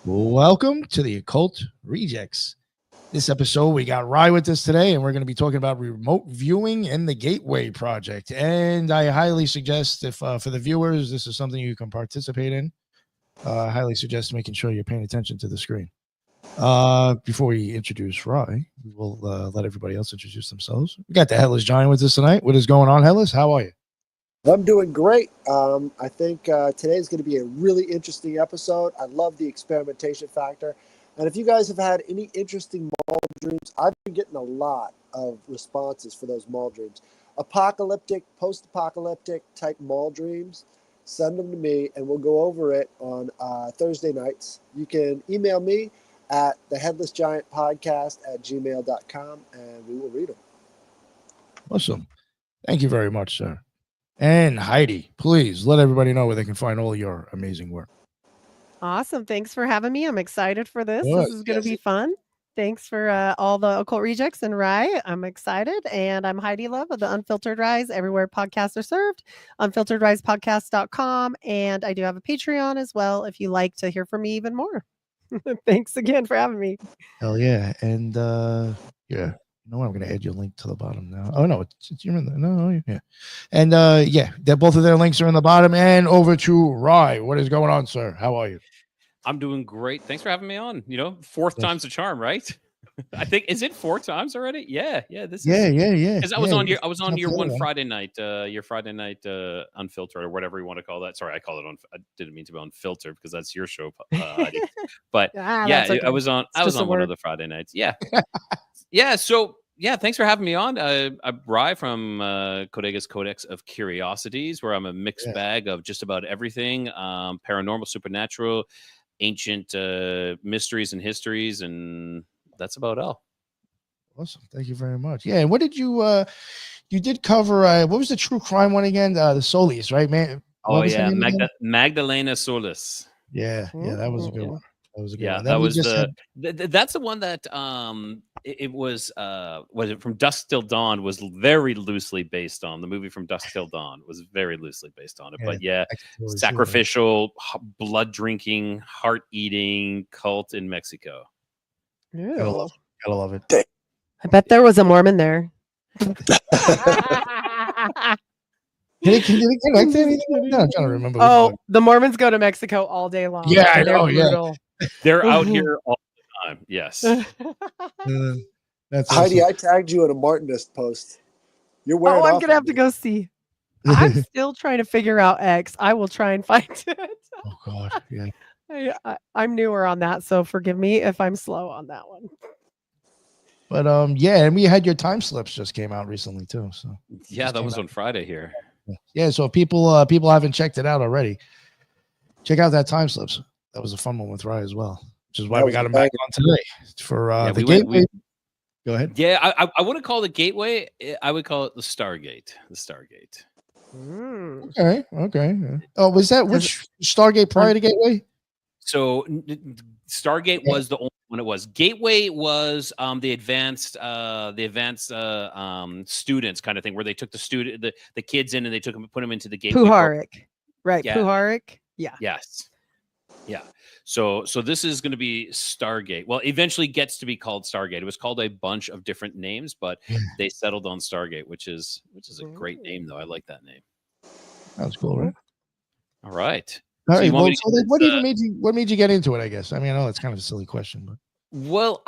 Welcome to the Occult Rejects. This episode, we got Rye with us today, and we're going to be talking about remote viewing and the Gateway Project. And I highly suggest, if for the viewers, this is something you can participate in, I highly suggest making sure you're paying attention to the screen. Before we introduce Rye, we will let everybody else introduce themselves. We got the Headless Giant with us tonight. What is going on, Headless? How are you? I'm doing great. I think today's going to be a really interesting episode. I love the experimentation factor. And if you guys have had any interesting mall dreams, I've been getting a lot of responses for those mall dreams. Apocalyptic, post-apocalyptic type mall dreams, send them to me and we'll go over it on Thursday nights. You can email me at theheadlessgiantpodcast@gmail.com and we will read them. Awesome. Thank you very much, sir. And Heidi, please let everybody know where they can find all your amazing work. Awesome. Thanks for having me. I'm excited for this. Good. This is going to be fun. Thanks for all the Occult Rejects and Rye. I'm excited. And I'm Heidi Love of the Unfiltered Rise, everywhere podcasts are served, unfilteredrisepodcast.com. And I do have a Patreon as well if you like to hear from me even more. Thanks again for having me. Hell yeah. And yeah. You know what? I'm going to add your link to the bottom now. Oh, no, it's you're in the, no, yeah. And yeah, both of their links are in the bottom. And over to Rye. What is going on, sir? How are you? I'm doing great. Thanks for having me on. You know, fourth time's a charm, right? I think, is it 4 times already? Yeah. This is, yeah. Because I was on your one Friday night, unfiltered or whatever you want to call that. Sorry, I call it I didn't mean to be unfiltered because that's your show, Heidi. But yeah, okay. I was on one of the Friday nights. Yeah. Yeah. So yeah, thanks for having me on. I'm Rye from Codega's Codex of Curiosities, where I'm a mixed bag of just about everything, paranormal, supernatural, ancient mysteries and histories, and that's about all. Awesome. Thank you very much. Yeah. And what did you did cover what was the true crime one again? The Solis, right, man? Oh yeah, Magdalena Solis. Yeah, that was a good one. That was a good one. That was that's the one that it was it From Dusk Till Dawn was very loosely based on. The movie From Dusk Till Dawn was very loosely based on it. But sacrificial, blood drinking, heart eating cult in Mexico. Gotta love it. I bet there was a Mormon there. Can it connect to anything? No, I'm trying to remember. Oh, the Mormons go to Mexico all day long. Yeah, I know. Yeah, they're out here all the time. Yes. That's Heidi, awesome. I tagged you in a Martinist post. You're wearing. I'm gonna have to go see. I'm still trying to figure out X. I will try and find it. Oh God, yeah. I'm newer on that, so forgive me if I'm slow on that one. But yeah, and we had your time slips just came out recently too. So yeah, that was on Friday here. Yeah, so if people haven't checked it out already, check out that time slips. That was a fun one with Rye as well, which is why we got him back on today for the Gateway. Go ahead. Yeah, I wouldn't call it Gateway. I would call it the Stargate. The Stargate. Okay. Oh, was that which Stargate prior to Gateway? So Stargate was the only one it was. Gateway was the advanced students kind of thing, where they took the kids in and they put them into the Gateway. Puharik. Right. Yeah. Puharik. Yeah. Yes. Yeah. So this is going to be Stargate. Well, eventually gets to be called Stargate. It was called a bunch of different names, but they settled on Stargate, which is a great name though. I like that name. That was cool, right? All right. All right. Well, so what made you get into it? I guess. I mean, I know it's kind of a silly question, but well,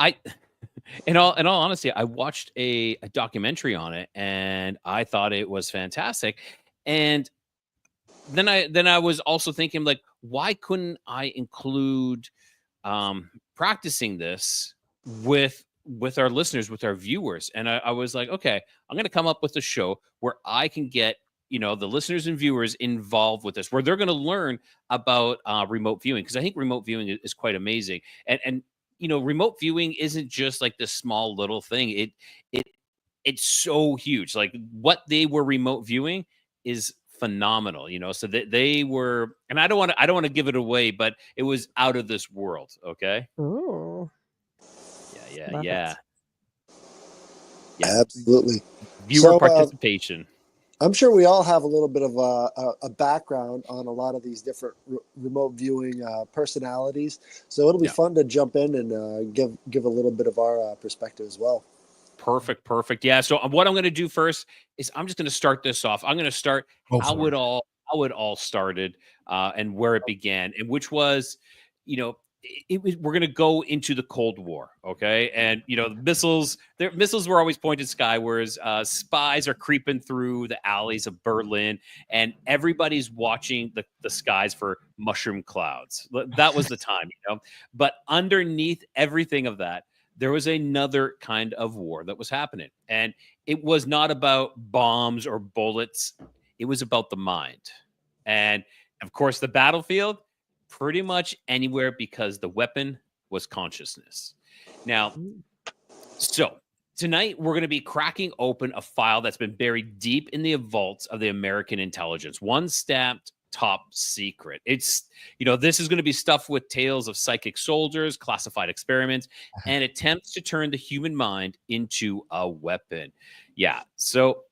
in all honesty, I watched a documentary on it, and I thought it was fantastic. And then I was also thinking, like, why couldn't I include practicing this with our listeners, with our viewers? And I was like, okay, I'm going to come up with a show where I can get the listeners and viewers involved with this, where they're going to learn about remote viewing, because I think remote viewing is quite amazing. And remote viewing isn't just like this small little thing. It's so huge. Like what they were remote viewing is phenomenal. So that they were, and I don't want to give it away, but it was out of this world. Okay. Ooh. Yeah. Absolutely. Viewer participation. I'm sure we all have a little bit of a background on a lot of these different remote viewing personalities. So it'll be fun to jump in and give a little bit of our perspective as well. Perfect. Yeah. So what I'm going to do first is I'm just going to start this off. I'm going to start how it all started and where it began, and which was, we're going to go into the Cold War. Okay. And, the missiles were always pointed skywards. Spies are creeping through the alleys of Berlin, and everybody's watching the skies for mushroom clouds. That was the time, but underneath everything of that, there was another kind of war that was happening. And it was not about bombs or bullets. It was about the mind. And of course, the battlefield, pretty much anywhere, because the weapon was consciousness. Now, so tonight we're going to be cracking open a file that's been buried deep in the vaults of the American intelligence, one stamped top secret. It's, this is going to be stuffed with tales of psychic soldiers, classified experiments, and attempts to turn the human mind into a weapon. Yeah. So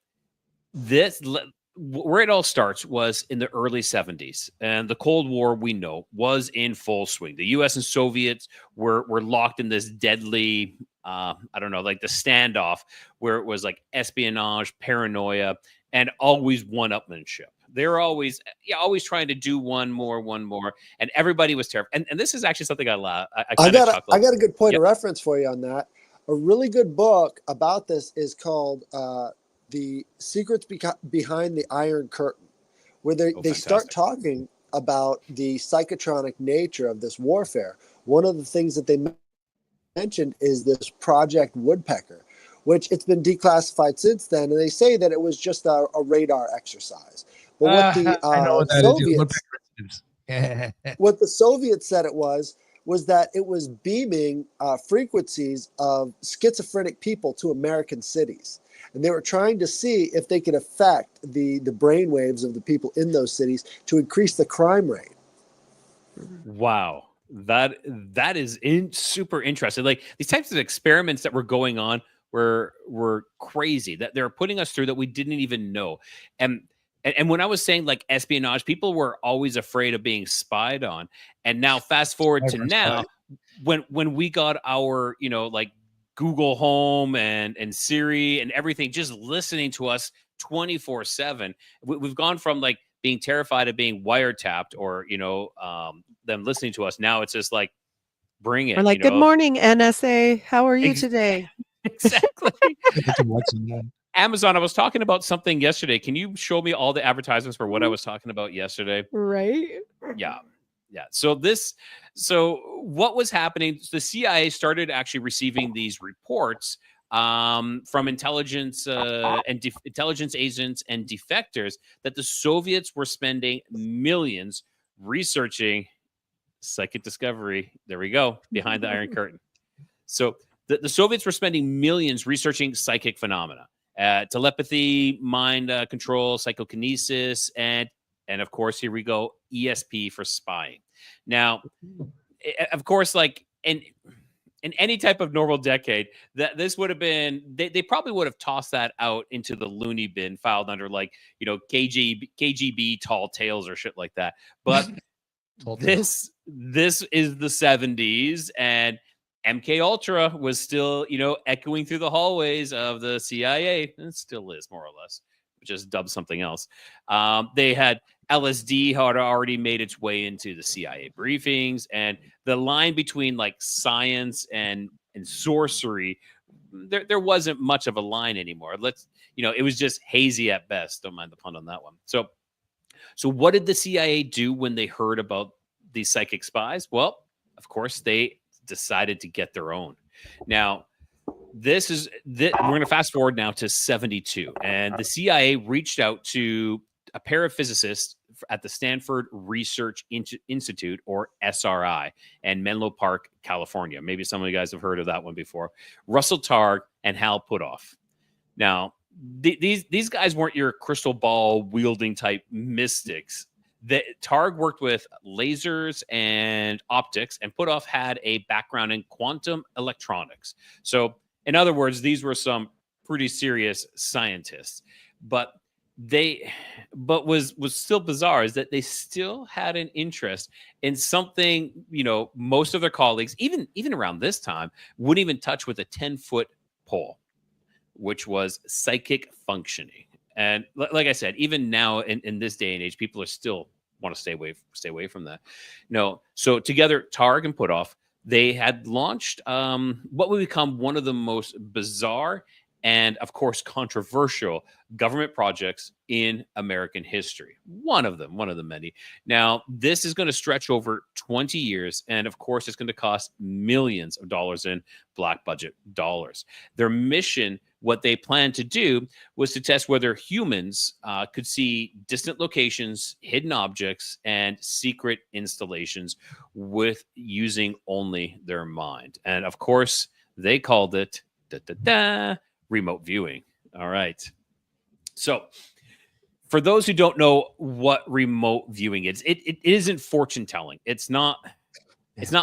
where it all starts was in the early 70s, and the Cold War, we know, was in full swing. The US and Soviets were locked in this deadly, like the standoff, where it was like espionage, paranoia, and always one-upmanship. They were always trying to do one more, and everybody was terrified. And this is actually something I love. I got a good point of reference for you on that. A really good book about this is called The Secrets Behind the Iron Curtain, where they start talking about the psychotronic nature of this warfare. One of the things that they mentioned is this Project Woodpecker, which it's been declassified since then, and they say that it was just a radar exercise. But what the what the Soviets said it was that it was beaming frequencies of schizophrenic people to American cities. And they were trying to see if they could affect the brain waves of the people in those cities to increase the crime rate. Wow. That is super interesting. Like, these types of experiments that were going on were crazy, that they're putting us through that we didn't even know. And when I was saying like espionage, people were always afraid of being spied on. And now fast forward to now, when we got our, like Google Home and Siri and everything just listening to us 24/7, we've gone from like being terrified of being wiretapped or, them listening to us. Now it's just like, bring it. Or like, good morning, NSA. How are you today? Exactly. Amazon, I was talking about something yesterday. Can you show me all the advertisements for what I was talking about yesterday? Right. Yeah. So what was happening? The CIA started actually receiving these reports from intelligence intelligence agents and defectors that the Soviets were spending millions researching psychic discovery. There we go, behind the Iron Curtain. So the Soviets were spending millions researching psychic phenomena. Telepathy, mind control, psychokinesis, and of course, here we go, ESP for spying. Now, of course, like in any type of normal decade, that this would have been, they probably would have tossed that out into the loony bin, filed under like, KGB tall tales or shit like that. But this is the 70s, and MK Ultra was still, echoing through the hallways of the CIA. And it still is, more or less, just dubbed something else. They had LSD had already made its way into the CIA briefings, and the line between like science and sorcery, there wasn't much of a line anymore. It was just hazy at best. Don't mind the pun on that one. So what did the CIA do when they heard about these psychic spies? Well, of course, they decided to get their own. Now, we're going to fast forward now to 72, and the CIA reached out to a pair of physicists at the Stanford Research Institute, or SRI, and Menlo Park, California. Maybe some of you guys have heard of that one before. Russell Targ and Hal Puthoff. Now, these guys weren't your crystal ball wielding type mystics. Targ worked with lasers and optics, and Puthoff had a background in quantum electronics. So, in other words, these were some pretty serious scientists. But but was still bizarre is that they still had an interest in something, most of their colleagues, even around this time, wouldn't even touch with a 10-foot pole, which was psychic functioning. And like I said, even now in this day and age, people are still want to stay away from that. No. So together, Targ and Putoff, they had launched what would become one of the most bizarre and, of course, controversial government projects in American history. One of them many. Now, this is going to stretch over 20 years. And, of course, it's going to cost millions of dollars in black budget dollars. Their mission, what they planned to do, was to test whether humans could see distant locations, hidden objects, and secret installations with using only their mind. And, of course, they called it remote viewing. All right. So for those who don't know what remote viewing is, it isn't fortune telling. It's not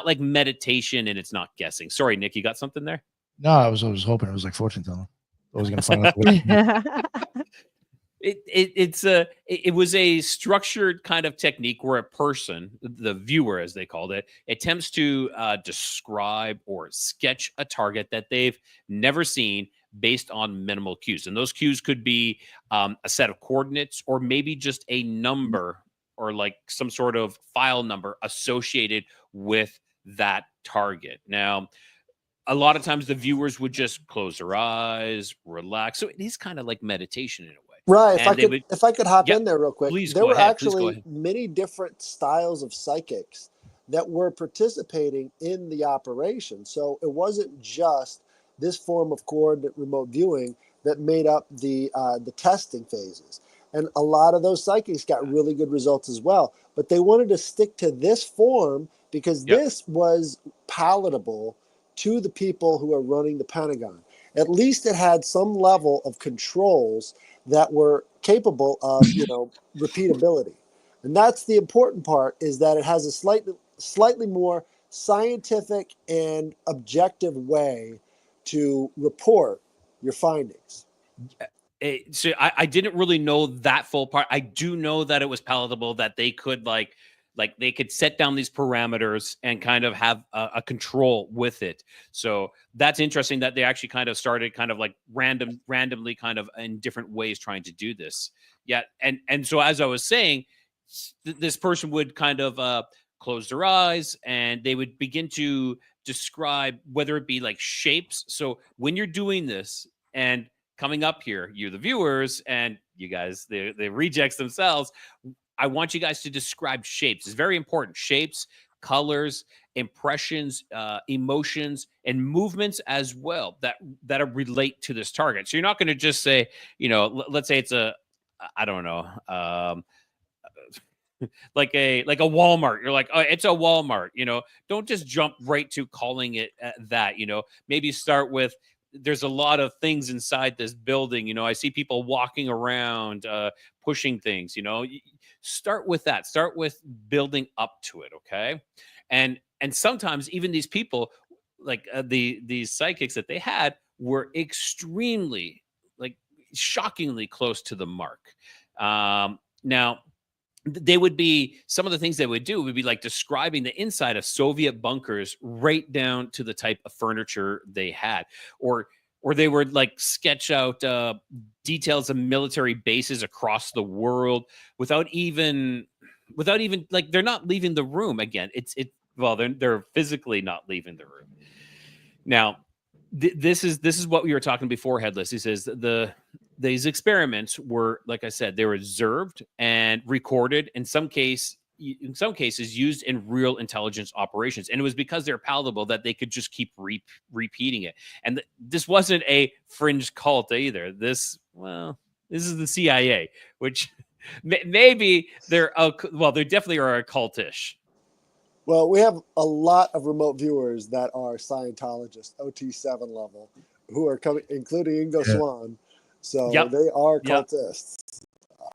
like meditation, and it's not guessing. Sorry, Nick, you got something there? No, I was hoping it was like fortune telling. I was going to find out. It was a structured kind of technique where a person, the viewer as they called it, attempts to describe or sketch a target that they've never seen based on minimal cues. And those cues could be a set of coordinates, or maybe just a number, or like some sort of file number associated with that target. Now, a lot of times the viewers would just close their eyes, relax. So it is kind of like meditation in a way. Right. And if I could hop Yep. in there real quick, Please there go were ahead. Please go actually ahead. many different styles of psychics that were participating in the operation. So it wasn't just this form of coordinate remote viewing that made up the testing phases. And a lot of those psychics got really good results as well. But they wanted to stick to this form because Yep. this was palatable to the people who are running the Pentagon. At least it had some level of controls that were capable of, repeatability. And that's the important part, is that it has a slightly more scientific and objective way to report your findings. So I didn't really know that full part. I do know that it was palatable, that they could like they could set down these parameters and kind of have a control with it. So that's interesting that they actually kind of started kind of like randomly kind of in different ways trying to do this. Yeah. And so as I was saying, this person would kind of close their eyes, and they would begin to describe, whether it be like shapes. So when you're doing this and coming up here, you the viewers and you guys, the rejects themselves, I want you guys to describe shapes. It's very important. Shapes, colors, impressions, emotions, and movements as well that relate to this target. So you're not going to just say, let's say it's I don't know, like a Walmart. You're like, oh, it's a Walmart. Don't just jump right to calling it that. Maybe start with, there's a lot of things inside this building. I see people walking around, pushing things. Start with that. Start with building up to it. Okay, and sometimes even these people, like these psychics that they had, were extremely, like, shockingly close to the mark. Now, they would be, some of the things they would do would be like describing the inside of Soviet bunkers right down to the type of furniture they had, or they would like sketch out details of military bases across the world without even like, they're not leaving the room. Again, they're physically not leaving the room. Now, this is what we were talking before, Headless. He says these experiments were, like I said, they were observed and recorded, in some cases used in real intelligence operations. And it was because they're palatable that they could just keep repeating it. And this wasn't a fringe cult either. This is the CIA, which maybe they definitely are occultish. Well, we have a lot of remote viewers that are Scientologists, OT7 level, who are coming, including Ingo Swann. So Yep. they are cultists.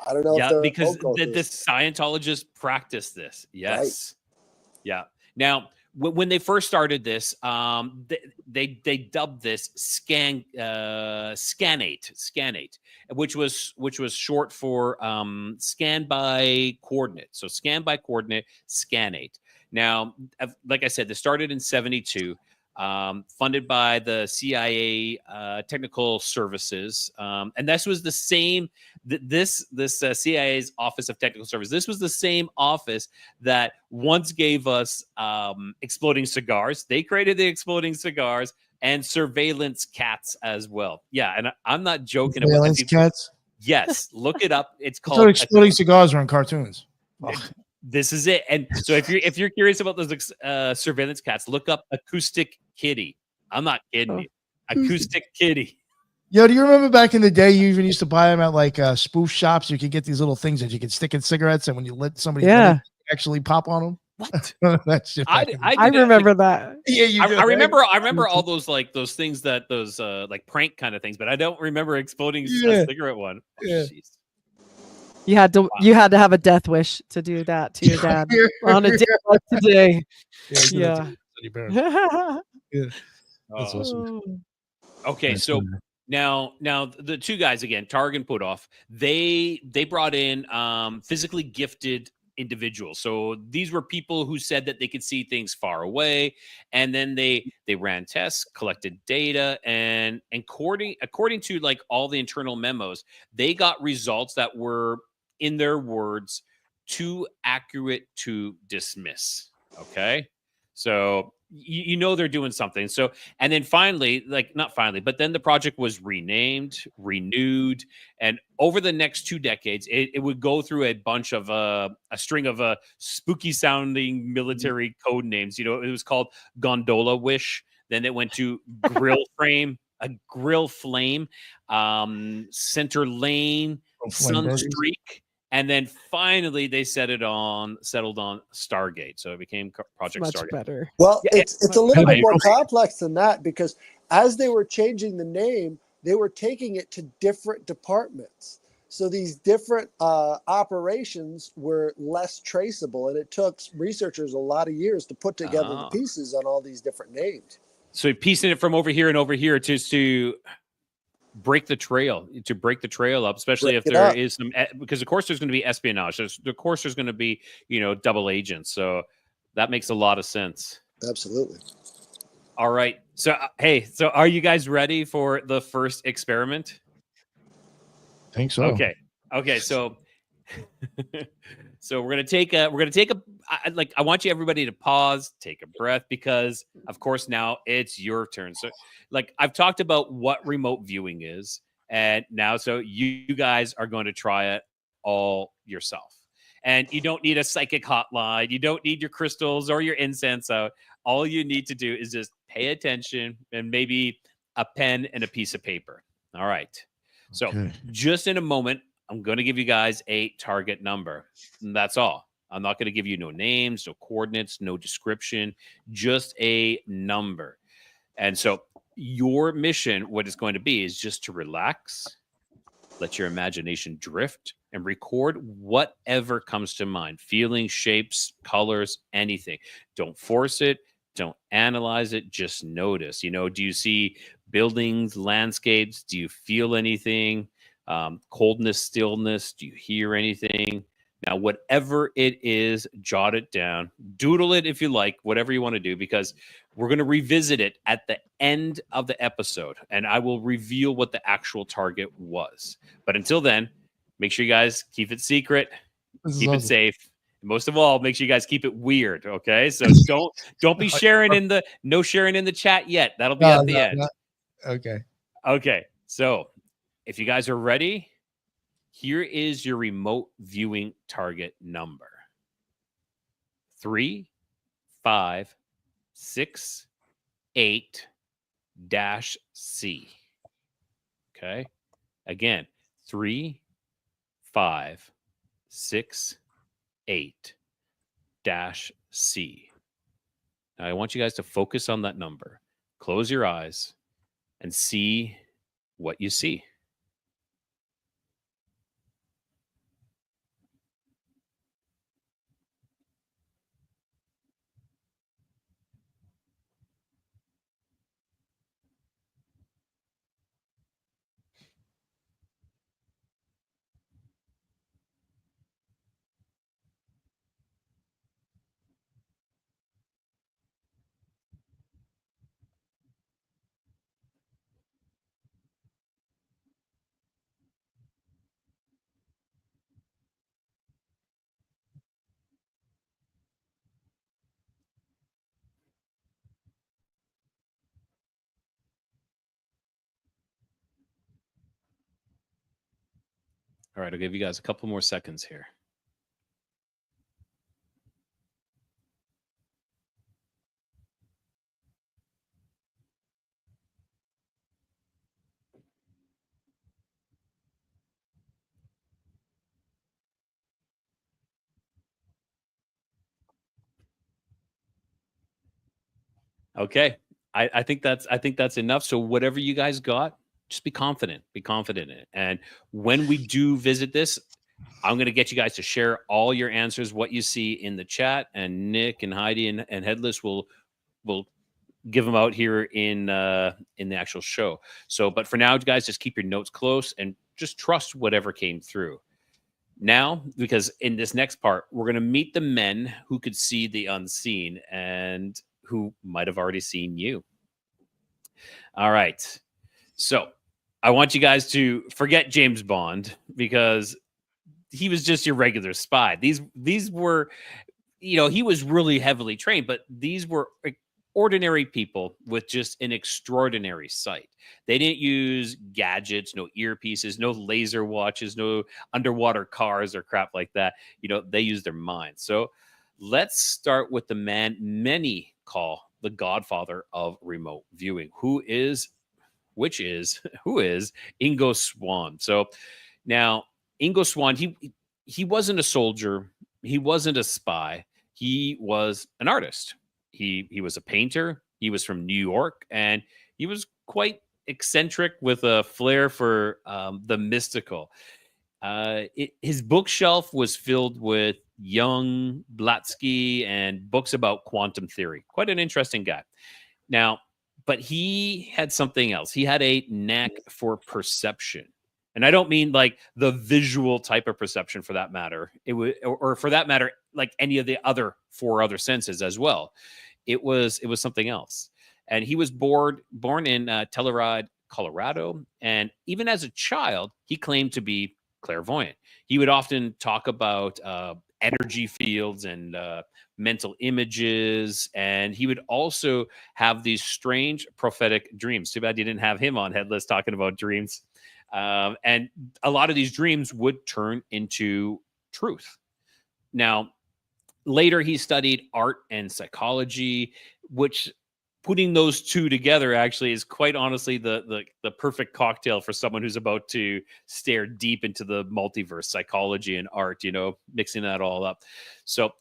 I don't know if they're because occultists. the Scientologists practice this. Yes. Right. Yeah. Now, when they first started this, they dubbed this scanate, which was short for scan by coordinate. So scan by coordinate, scanate. Now, like I said, this started in 72. Funded by the CIA Technical Services, and this was the same. This CIA's Office of Technical Services. This was the same office that once gave us exploding cigars. They created the exploding cigars and surveillance cats as well. Yeah, and I'm not joking about Surveillance cats. Yes, look it up. It's I thought called exploding cigars were in cartoons. This is it. And so if you're curious about those surveillance cats, look up acoustic kitty. I'm not kidding you. Acoustic kitty. Yo, do you remember back in the day you even used to buy them at like spoof shops? You could get these little things that you could stick in cigarettes, and when you lit somebody, actually pop on them. What? That's just I remember that. Yeah, you I remember all those things that those like prank kind of things, but I don't remember exploding a cigarette one. Oh, yeah. You had to have a death wish to do that to your dad on a day like today. Yeah. Yeah. That's awesome. Okay, so now the two guys again, Targ and Putoff, they brought in physically gifted individuals. So these were people who said that they could see things far away, and then they ran tests, collected data, and according to like all the internal memos, they got results that were, in their words, too accurate to dismiss. Okay, so you know they're doing something. So, and then finally, but then the project was renamed, renewed, and over the next 2 decades, it would go through a bunch of a string of spooky sounding military code names. You know, it was called Gondola Wish. Then it went to Grill Frame, a Grill Flame, Center Lane, Sunstreak. And then finally, they settled on Stargate, so it became Project Much Stargate. better. Well, it's a little bit more complex than that, because as they were changing the name, they were taking it to different departments. So these different operations were less traceable, and it took researchers a lot of years to put together the pieces on all these different names. So piecing it from over here and over here to break the trail up, especially if there is some, because of course there's going to be espionage. Of course there's going to be, double agents. So that makes a lot of sense. Absolutely. All right. So, so are you guys ready for the first experiment? I think so. Okay. So, so we're going to take a, I want everybody to pause, take a breath, because of course now it's your turn. So like I've talked about what remote viewing is, and now, so you guys are going to try it all yourself. And you don't need a psychic hotline. You don't need your crystals or your incense out. All you need to do is just pay attention and maybe a pen and a piece of paper. All right. So just in a moment, I'm going to give you guys a target number. And that's all. I'm not going to give you no names, no coordinates, no description, just a number. And so your mission, what it's going to be, is just to relax, let your imagination drift, and record whatever comes to mind. Feelings, shapes, colors, anything. Don't force it. Don't analyze it. Just notice. Do you see buildings, landscapes? Do you feel anything? Coldness, stillness? Do you hear anything? Now, whatever it is, jot it down, doodle it if you like, whatever you want to do, because we're going to revisit it at the end of the episode, and I will reveal what the actual target was. But until then, make sure you guys keep it secret, keep it safe. Most of all, make sure you guys keep it weird. Okay, so don't be sharing in the chat yet. That'll be at the end. Okay. So if you guys are ready, here is your remote viewing target number: 3568-C. Okay. Again, 3568-C. Now I want you guys to focus on that number. Close your eyes and see what you see. All right, I'll give you guys a couple more seconds here. Okay. I think that's enough. So whatever you guys got, just be confident. Be confident in it. And when we do visit this, I'm going to get you guys to share all your answers, what you see in the chat, and Nick and Heidi and Headless will give them out here in the actual show. So, but for now, guys, just keep your notes close and just trust whatever came through. Now, because in this next part, we're going to meet the men who could see the unseen and who might have already seen you. All right. So I want you guys to forget James Bond because he was just your regular spy. These were, he was really heavily trained, but these were ordinary people with just an extraordinary sight. They didn't use gadgets, no earpieces, no laser watches, no underwater cars or crap like that. They used their minds. So let's start with the man many call the godfather of remote viewing, who is Ingo Swann. So now Ingo Swann, he wasn't a soldier, he wasn't a spy, he was an artist. He was a painter. He was from New York, and he was quite eccentric with a flair for the mystical. His bookshelf was filled with Jung, Blatsky, and books about quantum theory. Quite an interesting guy. Now, but he had something else. He had a knack for perception. And I don't mean like the visual type of perception for that matter. It was, or for that matter, like any of the four other senses as well. It was something else. And he was born in Telluride, Colorado. And even as a child, he claimed to be clairvoyant. He would often talk about energy fields and mental images. And he would also have these strange prophetic dreams. Too bad you didn't have him on Headless talking about dreams. And a lot of these dreams would turn into truth. Now, later he studied art and psychology, which putting those two together actually is quite honestly the perfect cocktail for someone who's about to stare deep into the multiverse, psychology and art, mixing that all up. So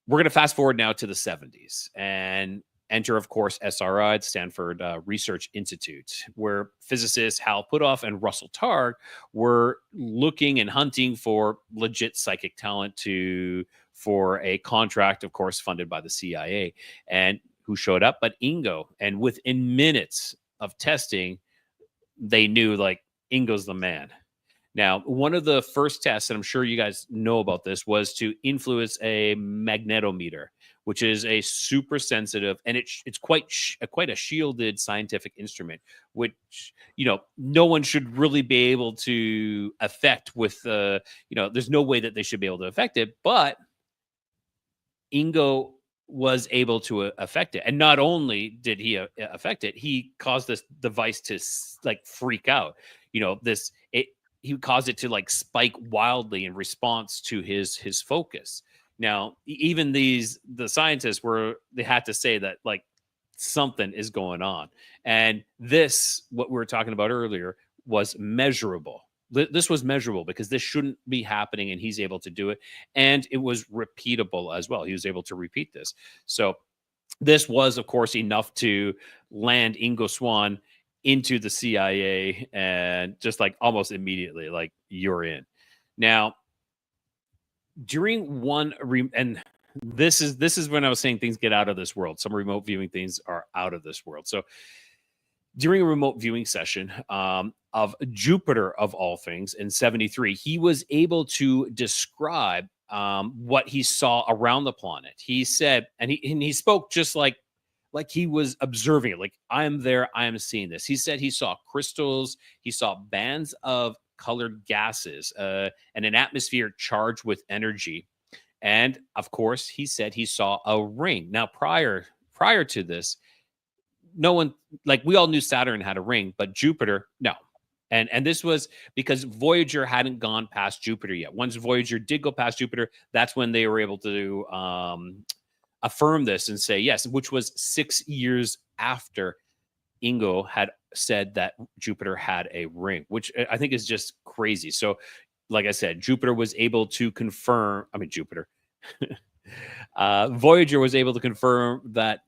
we're going to fast forward now to the 70s and enter, of course, SRI, the Stanford Research Institute, where physicists Hal Puthoff and Russell Targ were looking and hunting for legit psychic talent for a contract, of course, funded by the CIA. And who showed up? But Ingo. And within minutes of testing, they knew like Ingo's the man. Now, one of the first tests, and I'm sure you guys know about this, was to influence a magnetometer, which is a super sensitive, and it's quite a shielded scientific instrument, which no one should really be able to affect with there's no way that they should be able to affect it, but Ingo was able to affect it. And not only did he affect it, he caused this device to like freak out. He caused it to like spike wildly in response to his focus. Now, even the scientists they had to say that like something is going on. And this, what we were talking about earlier, was measurable. This was measurable because this shouldn't be happening, and he's able to do it. And it was repeatable as well. He was able to repeat this. So this was, of course, enough to land Ingo Swann into the CIA, and just like almost immediately, like, you're in. Now, during and this is when I was saying things get out of this world. Some remote viewing things are out of this world. So during a remote viewing session of Jupiter, of all things, in 73, he was able to describe what he saw around the planet. He said, and he spoke just like he was observing it. Like, I am there, I am seeing this. He said he saw crystals, he saw bands of colored gases, and an atmosphere charged with energy. And of course, he said he saw a ring. Now, prior to this, no one, like, we all knew Saturn had a ring, but Jupiter, no. And this was because Voyager hadn't gone past Jupiter yet. Once Voyager did go past Jupiter, that's when they were able to affirm this and say yes, which was 6 years after Ingo had said that Jupiter had a ring, which I think is just crazy. So, like I said, Jupiter was able to confirm. I mean, Jupiter. Voyager was able to confirm that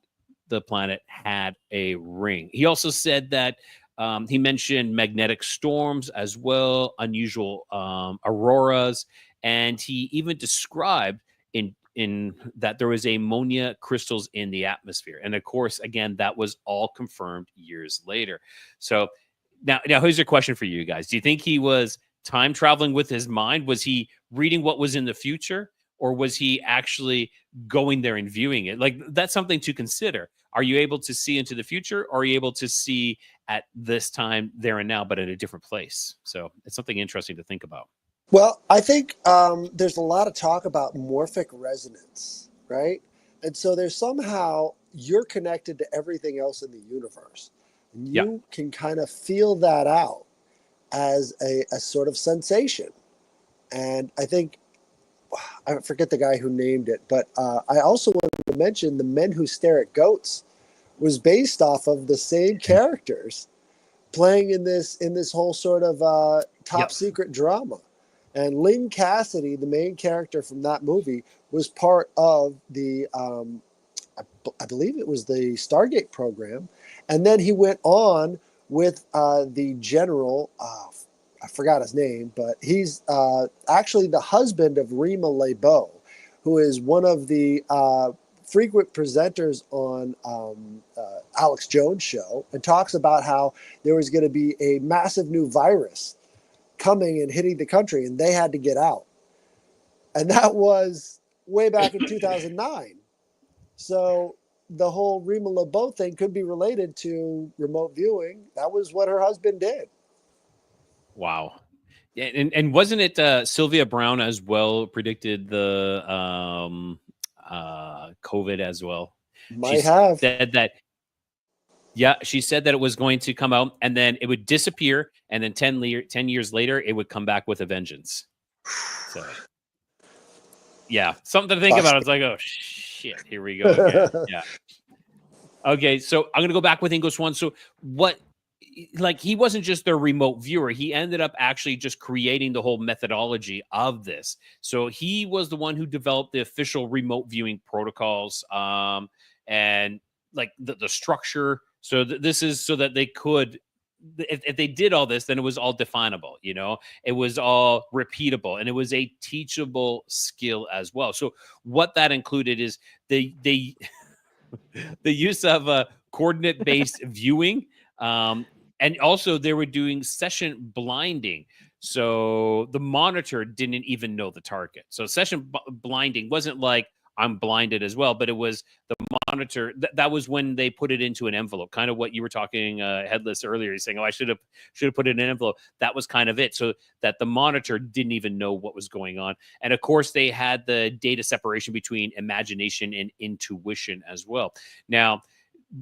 the planet had a ring. He also said that he mentioned magnetic storms as well, unusual auroras, and he even described in that there was ammonia crystals in the atmosphere. And of course, again, that was all confirmed years later. So now here's a question for you guys. Do you think he was time traveling with his mind? Was he reading what was in the future? Or was he actually going there and viewing it? Like, that's something to consider. Are you able to see into the future? Or are you able to see at this time, there and now, but at a different place? So it's something interesting to think about. Well, I think there's a lot of talk about morphic resonance, right? And so there's somehow you're connected to everything else in the universe. And you can kind of feel that out as a sort of sensation. And I think, I forget the guy who named it, but I also wanted to mention The Men Who Stare at Goats was based off of the same characters playing in this whole sort of top secret drama. And Lynn Cassidy, the main character from that movie, was part of the, I believe it was the Stargate program. And then he went on with the general, I forgot his name, but he's actually the husband of Rima Lebeau, who is one of the frequent presenters on Alex Jones' show, and talks about how there was going to be a massive new virus coming and hitting the country, and they had to get out. And that was way back in 2009. So the whole Rima Lebeau thing could be related to remote viewing. That was what her husband did. Wow. And wasn't it Sylvia Brown as well predicted the COVID as well? Might have said that. Yeah, she said that it was going to come out and then it would disappear, and then 10 years later it would come back with a vengeance. So yeah, something to think about. It's like, oh shit, here we go again. Yeah. Okay, so I'm gonna go back with Ingo Swann. So what? Like, he wasn't just their remote viewer. He ended up actually just creating the whole methodology of this. So he was the one who developed the official remote viewing protocols, and like the structure. So this is so that they could, if they did all this, then it was all definable, you know, it was all repeatable, and it was a teachable skill as well. So what that included is the use of coordinate-based viewing, and also they were doing session blinding. So the monitor didn't even know the target. So session blinding wasn't like, I'm blinded as well, but it was the monitor. That was when they put it into an envelope, kind of what you were talking, Headless, earlier. You're saying, oh, I should have put it in an envelope. That was kind of it. So that the monitor didn't even know what was going on. And of course, they had the data separation between imagination and intuition as well. Now,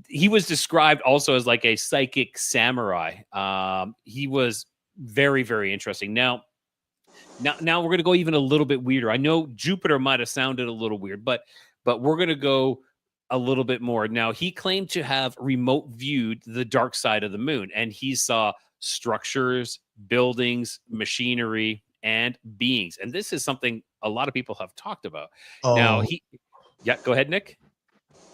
he was described also as like a psychic samurai. He was very, very interesting. Now we're going to go even a little bit weirder. I know Jupiter might have sounded a little weird, but we're going to go a little bit more. Now, he claimed to have remote viewed the dark side of the moon, and he saw structures, buildings, machinery, and beings. And this is something a lot of people have talked about. Now, go ahead, Nick.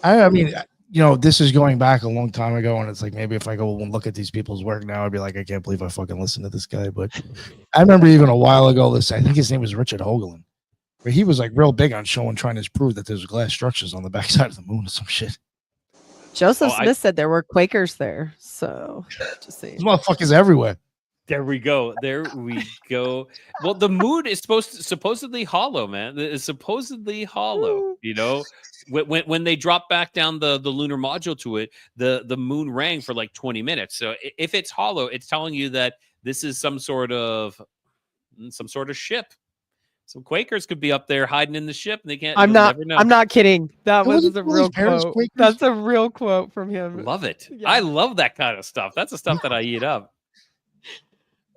I mean, you know, this is going back a long time ago, and it's like, maybe if I go and look at these people's work now, I'd be like, I can't believe I fucking listened to this guy. But I remember even a while ago, I think his name was Richard Hoagland, where he was like real big on trying to prove that there's glass structures on the backside of the moon or some shit. Joseph Smith said there were Quakers there. So just saying. These motherfuckers everywhere. There we go. Well, the moon is supposedly hollow, man. It's supposedly hollow, you know. When they drop back down the lunar module to it, the moon rang for like 20 minutes. So if it's hollow, it's telling you that this is some sort of ship. Some Quakers could be up there hiding in the ship, and they can't. I'm not kidding. That was a real quote. Quakers? That's a real quote from him. Love it. Yeah. I love that kind of stuff. That's the stuff that I eat up.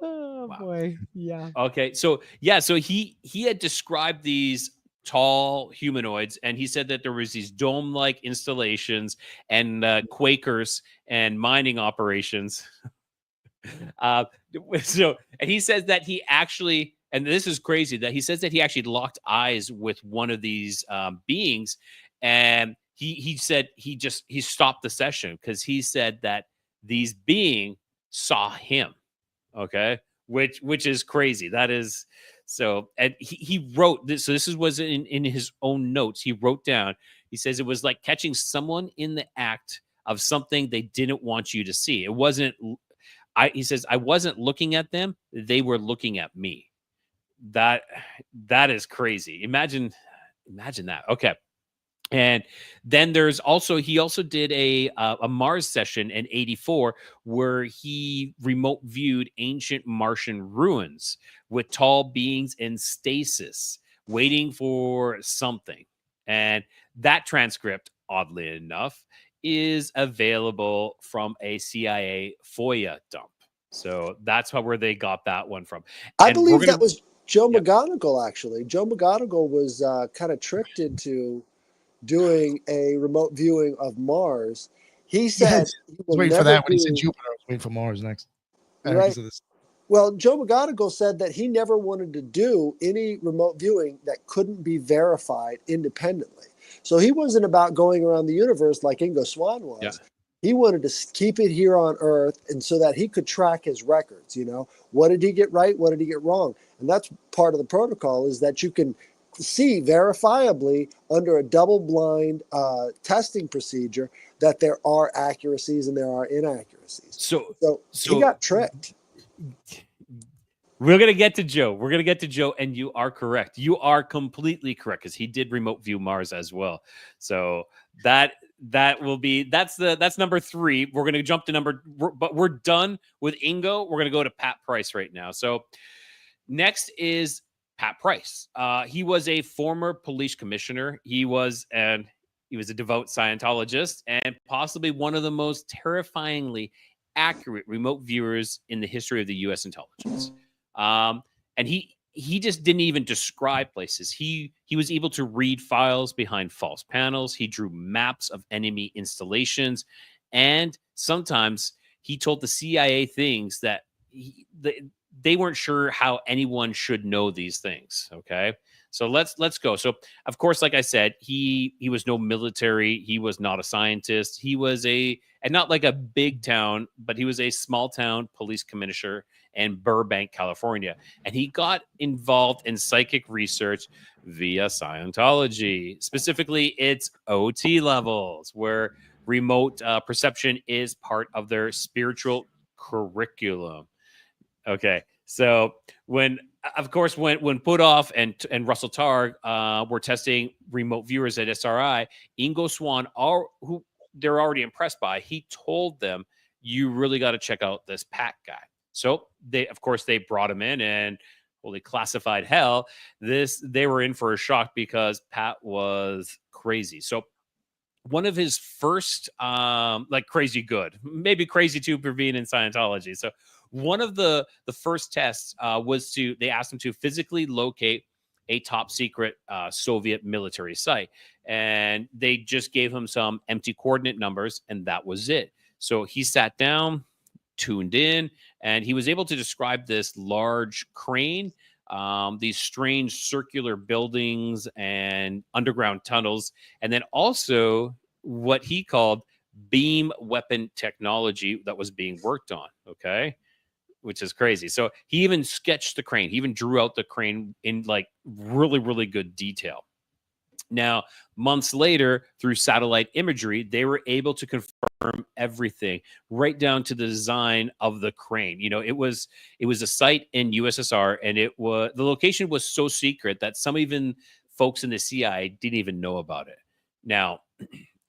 Oh Wow. boy. Yeah. Okay, so yeah, so he had described these tall humanoids, and he said that there was these dome-like installations and Quakers and mining operations. uh, so, and he says that he actually, and this is crazy, that he says that he actually locked eyes with one of these beings, and he said he stopped the session because he said that these being saw him. Okay, which is crazy. That is so, and he wrote this. So this was in his own notes. He wrote down. He says it was like catching someone in the act of something they didn't want you to see. It wasn't. He says I wasn't looking at them. They were looking at me. That that is crazy. Imagine that. Okay. And then there's also he also did a Mars session in '84 where he remote viewed ancient Martian ruins with tall beings in stasis, waiting for something. And that transcript, oddly enough, is available from a CIA FOIA dump. So that's where they got that one from. I And we're believe that gonna, was Joe yeah, McGonigal, actually. Joe McGonigal was kind of tricked into doing a remote viewing of Mars. He said Yes. I he was will waiting for never that when he said do, Jupiter. I was waiting for Mars next. right? Because of this. Well, Joe McGonigal said that he never wanted to do any remote viewing that couldn't be verified independently. So he wasn't about going around the universe like Ingo Swann yeah. was. He wanted to keep it here on Earth, and so that he could track his records. What did he get right? What did he get wrong? And that's part of the protocol, is that you can see verifiably under a double-blind testing procedure that there are accuracies and there are inaccuracies. So So he got tricked. we're gonna get to Joe. We're gonna get to Joe, and you are correct. You are completely correct because he did remote view Mars as well. So that will be that's number 3. We're gonna jump to but we're done with Ingo. We're gonna go to Pat Price right now. So next is Pat Price. He was a former police commissioner. He was a devout Scientologist and possibly one of the most terrifyingly accurate remote viewers in the history of the U.S. intelligence. And he just didn't even describe places. He was able to read files behind false panels. He drew maps of enemy installations, and sometimes he told the CIA things that they weren't sure how anyone should know these things. Okay, so let's go. So of course, like I said, he was no military. He was not a scientist. He was and not like a big town, but he was a small town police commissioner in Burbank, California, and he got involved in psychic research via Scientology, specifically its OT levels, where remote perception is part of their spiritual curriculum. Okay, so when Putoff and Russell Targ were testing remote viewers at SRI, Ingo Swann, who they're already impressed by, he told them, "You really got to check out this Pat guy." So they brought him in, and holy classified hell, they were in for a shock because Pat was crazy. So one of his first crazy good, maybe crazy too for being in Scientology. So one of the first tests was they asked him to physically locate a top secret Soviet military site, and they just gave him some empty coordinate numbers, and that was it. So he sat down, tuned in, and he was able to describe this large crane, these strange circular buildings and underground tunnels, and then also what he called beam weapon technology that was being worked on. Okay, which is crazy. So he even sketched the crane. He even drew out the crane in like really, really good detail. Now, months later, through satellite imagery, they were able to confirm everything, right down to the design of the crane. It was a site in USSR, and the location was so secret that some even folks in the CIA didn't even know about it. Now,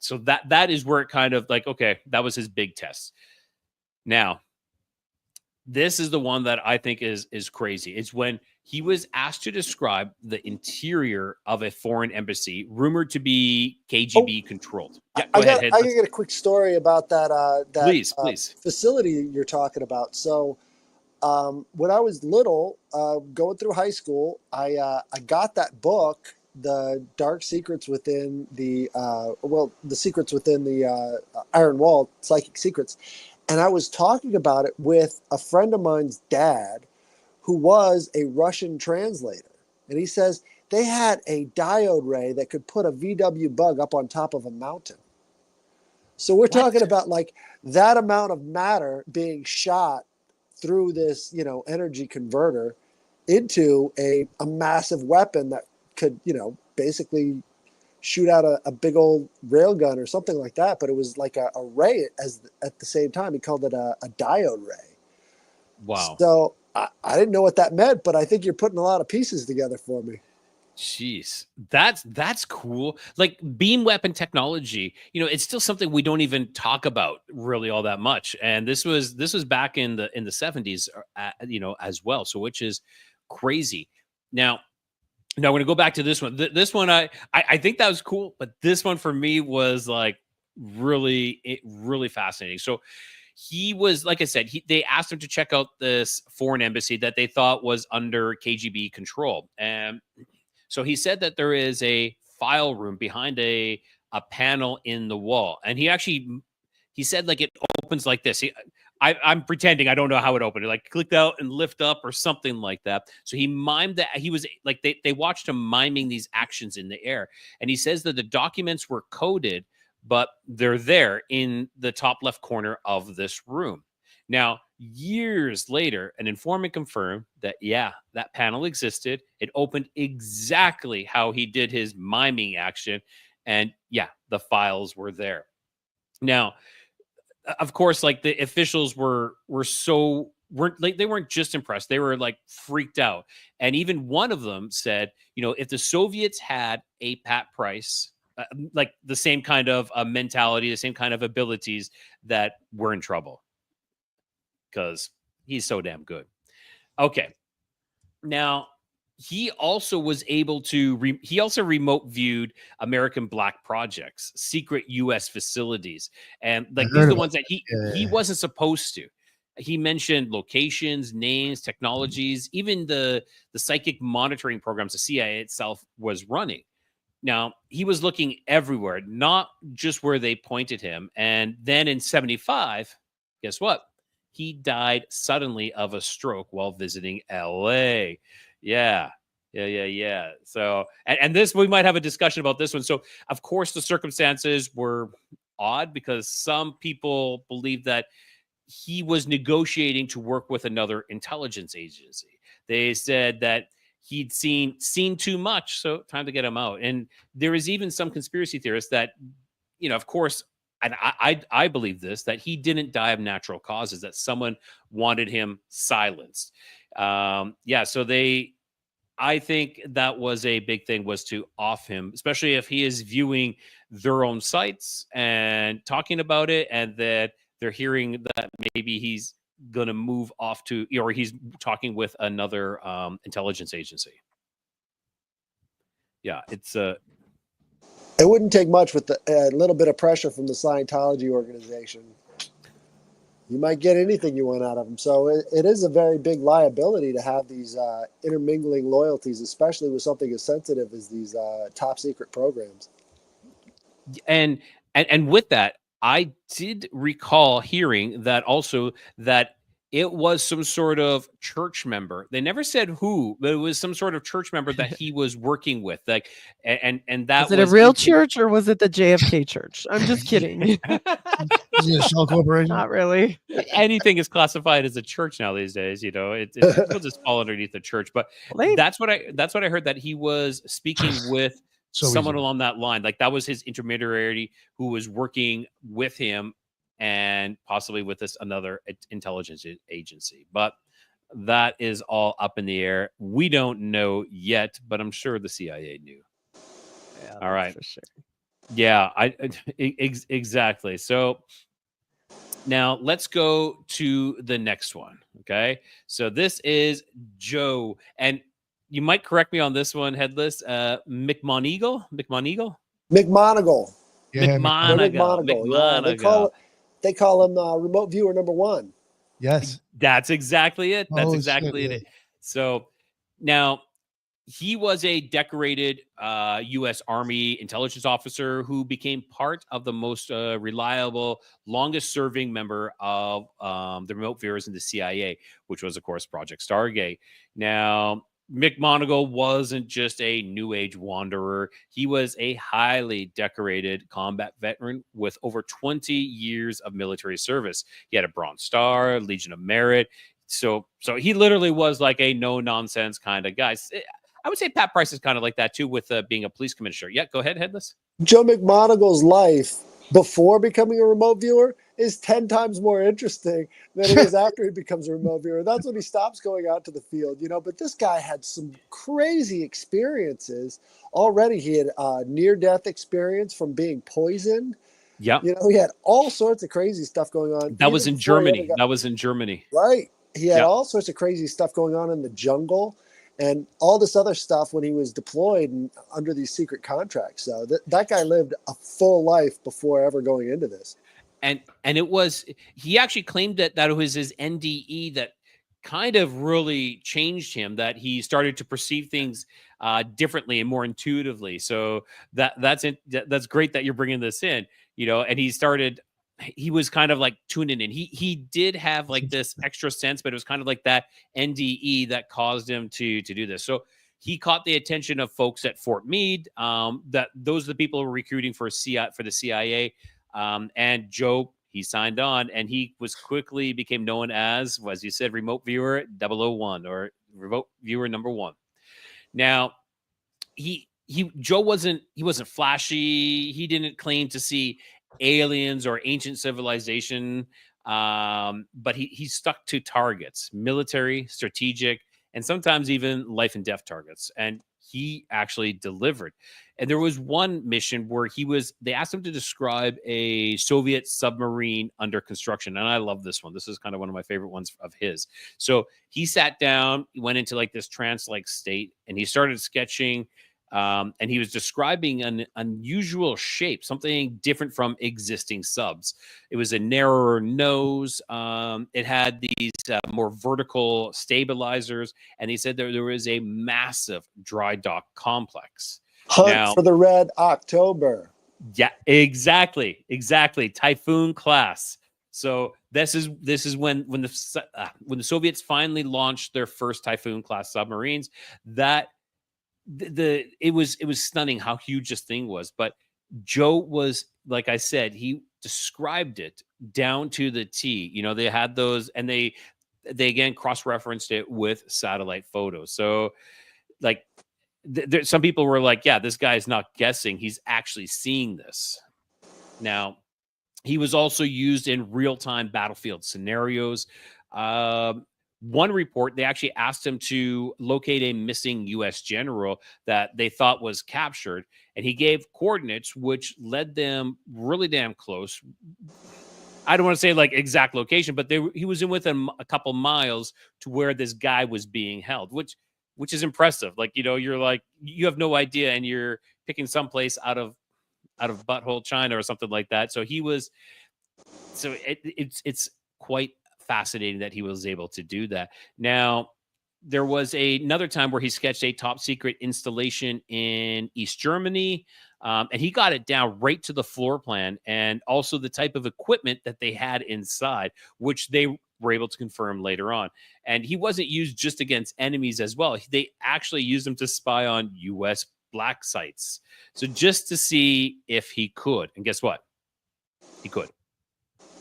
so that is where it kind of like, okay, that was his big test. Now, this is the one that I think is crazy. It's when he was asked to describe the interior of a foreign embassy rumored to be KGB controlled. Yeah, go ahead. I got a quick story about that Please. facility you're talking about. So when I was little, going through high school, I got that book, The Dark Secrets Within the the Secrets Within the Iron Wall, Psychic Secrets, and I was talking about it with a friend of mine's dad, who was a Russian translator, and he says they had a diode ray that could put a VW bug up on top of a mountain. So we're talking about like that amount of matter being shot through this, energy converter into a massive weapon that could, basically shoot out a big old rail gun or something like that. But it was like a ray at the same time. He called it a diode ray. Wow. So I didn't know what that meant, but I think you're putting a lot of pieces together for me. Jeez, that's cool. Like beam weapon technology, it's still something we don't even talk about really all that much. And this was back in the 70s, as well. So which is crazy. Now I'm going to go back to this one. This one, I think that was cool, but this one for me was like really fascinating. So he was, like I said, they asked him to check out this foreign embassy that they thought was under KGB control, and so he said that there is a file room behind a panel in the wall. And he said like it opens like this. I'm pretending I don't know how it opened. It like clicked out and lift up or something like that. So he mimed that. He was like, they watched him miming these actions in the air. And he says that the documents were coded, but they're there in the top left corner of this room. Now, years later, an informant confirmed that, that panel existed. It opened exactly how he did his miming action. And the files were there. Now, of course, like the officials they weren't just impressed. They were like freaked out. And even one of them said, if the Soviets had a Pat Price, like the same kind of mentality, the same kind of abilities, that we're in trouble. Because he's so damn good. Okay. Now, he also was able to, he also remote viewed American black projects, secret U.S. facilities. And like these are the ones that he wasn't supposed to. He mentioned locations, names, technologies, even the psychic monitoring programs the CIA itself was running. Now, he was looking everywhere, not just where they pointed him. And then in 75, guess what? He died suddenly of a stroke while visiting LA. Yeah. So, and this, we might have a discussion about this one. So, of course, the circumstances were odd because some people believe that he was negotiating to work with another intelligence agency. They said that he'd seen too much, so time to get him out. And there is even some conspiracy theorists that, of course, and I believe this, that he didn't die of natural causes, that someone wanted him silenced. So I think that was a big thing, was to off him, especially if he is viewing their own sites and talking about it, and that they're hearing that maybe he's going to move off to, or he's talking with another intelligence agency. Yeah, it's It wouldn't take much with a little bit of pressure from the Scientology organization. You might get anything you want out of them. So it is a very big liability to have these intermingling loyalties, especially with something as sensitive as these top secret programs. And with that, I did recall hearing that also, that it was some sort of church member. They never said who, but it was some sort of church member that he was working with. Like, and that was it a real church, or was it the JFK church? I'm just kidding. Is it a shell corporation? Not really. Anything is classified as a church now these days. People just fall underneath the church. But that's what I heard, that he was speaking with someone along that line. Like that was his intermediary who was working with him, and possibly with this another intelligence agency. But that is all up in the air. We don't know yet, but I'm sure the CIA knew. Yeah, all right. For sure. Yeah, exactly. So now let's go to the next one. Okay. So this is Joe. And you might correct me on this one, Headless. McMonagle? McMonagle. Yeah, McMonagle. Yeah, they call him remote viewer number one. Yes. That's exactly it. That's Oh, exactly shit, it. So now he was a decorated U.S. Army intelligence officer who became part of the most reliable, longest serving member of the remote viewers in the CIA, which was, of course, Project Stargate. Now, McMonagle wasn't just a New Age wanderer. He was a highly decorated combat veteran with over 20 years of military service. He had a Bronze Star, Legion of Merit. So he literally was like a no nonsense kind of guy. I would say Pat Price is kind of like that too, with being a police commissioner. Yeah, go ahead, Headless. Joe McMonagle's life before becoming a remote viewer is 10 times more interesting than it is after he becomes a remote viewer. That's when he stops going out to the field, but this guy had some crazy experiences already. He had near-death experience from being poisoned. Yeah. He had all sorts of crazy stuff going on. That was in Germany. That was in Germany. Right. He had all sorts of crazy stuff going on in the jungle and all this other stuff when he was deployed and under these secret contracts. So that guy lived a full life before ever going into this. And it was, he actually claimed that it was his NDE that kind of really changed him, that he started to perceive things differently and more intuitively. So that's great that you're bringing this in, and he was kind of like tuning in. He did have like this extra sense, but it was kind of like that NDE that caused him to do this. So he caught the attention of folks at Fort Meade. That those are the people who were recruiting for the CIA. And Joe, he signed on, and he quickly became known as you said, Remote Viewer 001 or Remote Viewer number 1. Now, Joe wasn't flashy. He didn't claim to see aliens or ancient civilization, but he stuck to targets: military, strategic, and sometimes even life and death targets. And he actually delivered. And there was one mission where they asked him to describe a Soviet submarine under construction. And I love this one. This is kind of one of my favorite ones of his. So he sat down, he went into like this trance-like state, and he started sketching. And he was describing an unusual shape, something different from existing subs. It was a narrower nose. It had these more vertical stabilizers. And he said there was a massive dry dock complex. Hunt for the Red October. Yeah, exactly. Typhoon class. So this is when the Soviets finally launched their first Typhoon class submarines. That it was stunning how huge this thing was. But Joe was, like I said, he described it down to the T. They had those, and they again cross-referenced it with satellite photos. So like some people were like, yeah, this guy is not guessing, he's actually seeing this. Now, he was also used in real-time battlefield scenarios. One report, they actually asked him to locate a missing U.S. general that they thought was captured, and he gave coordinates which led them really damn close. I don't want to say like exact location, but he was in within a couple miles to where this guy was being held, which is impressive. Like, you're like, you have no idea, and you're picking someplace out of butthole China or something like that. So it's quite fascinating that he was able to do that. Now, there was another time where he sketched a top secret installation in East Germany, and he got it down right to the floor plan and also the type of equipment that they had inside, which they were able to confirm later on. And he wasn't used just against enemies as well. They actually used him to spy on U.S. black sites. So just to see if he could. And guess what? He could.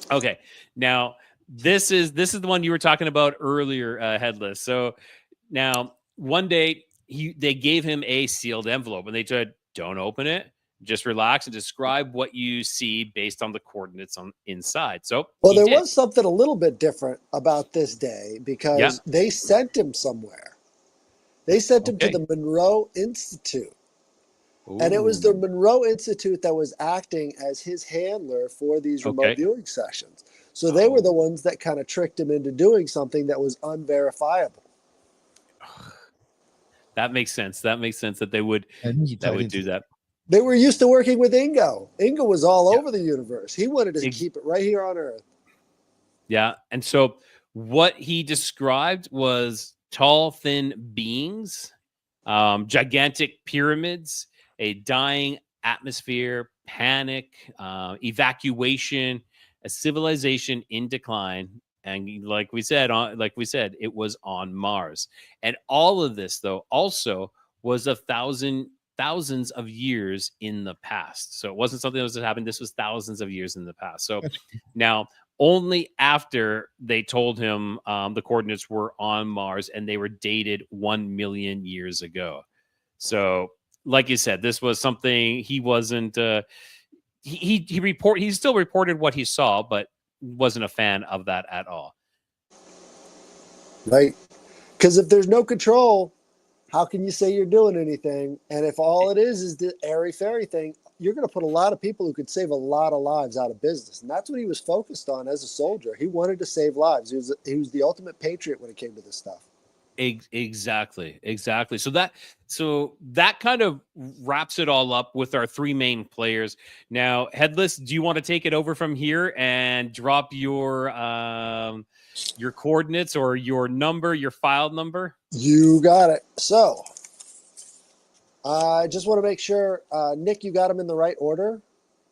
Okay. Now, this is the one you were talking about earlier, Headless. So now one day they gave him a sealed envelope, and they said, don't open it. Just relax and describe what you see based on the coordinates on inside. So there was something a little bit different about this day, because they sent him somewhere. They sent him to the Monroe Institute. Ooh. And it was the Monroe Institute that was acting as his handler for these remote viewing sessions. So they were the ones that kind of tricked him into doing something that was unverifiable. That makes sense. That they would do that. They were used to working with Ingo. Ingo was all over the universe. He wanted to keep it right here on Earth. Yeah. And so what he described was tall, thin beings, gigantic pyramids, a dying atmosphere, panic, evacuation, a civilization in decline. And like we said, it was on Mars. And all of this, though, also was thousands of years in the past. So it wasn't something that was happening. This was thousands of years in the past. So now, only after they told him the coordinates were on Mars and they were dated 1 million years ago. So, like you said, this was something he wasn't. He still reported what he saw, but wasn't a fan of that at all. Right. Because if there's no control, how can you say you're doing anything? And if all it is the airy-fairy thing, you're going to put a lot of people who could save a lot of lives out of business. And that's what he was focused on as a soldier. He wanted to save lives. He was the ultimate patriot when it came to this stuff. Exactly. So that kind of wraps it all up with our three main players. Now, Headless, do you want to take it over from here and drop your coordinates or your number, your file number? You got it. So I just want to make sure, Nick, you got them in the right order.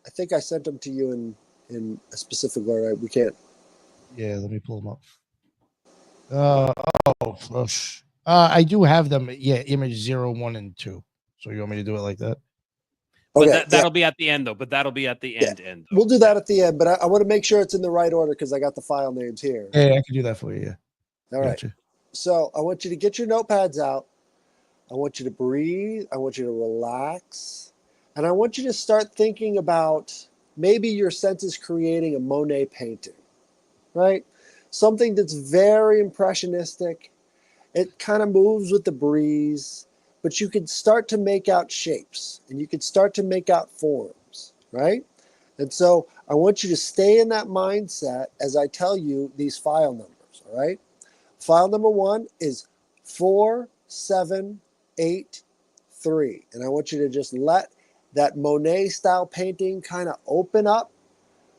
I think I sent them to you in a specific order. We can't. Yeah, let me pull them up. I do have them. Yeah, image 0, 1, and 2. So you want me to do it like that? But Okay, that'll be at the end, though. But that'll be at the end. Though. We'll do that at the end, but I want to make sure it's in the right order because I got the file names here. Yeah, I can do that for you. Yeah. All right. Gotcha. So I want you to get your notepads out. I want you to breathe. I want you to relax. And I want you to start thinking about maybe your senses creating a Monet painting, right? Something that's very impressionistic. It kind of moves with the breeze, but you can start to make out shapes and you can start to make out forms, right? And so I want you to stay in that mindset as I tell you these file numbers, all right? File number 1 is 4783. And I want you to just let that Monet style painting kind of open up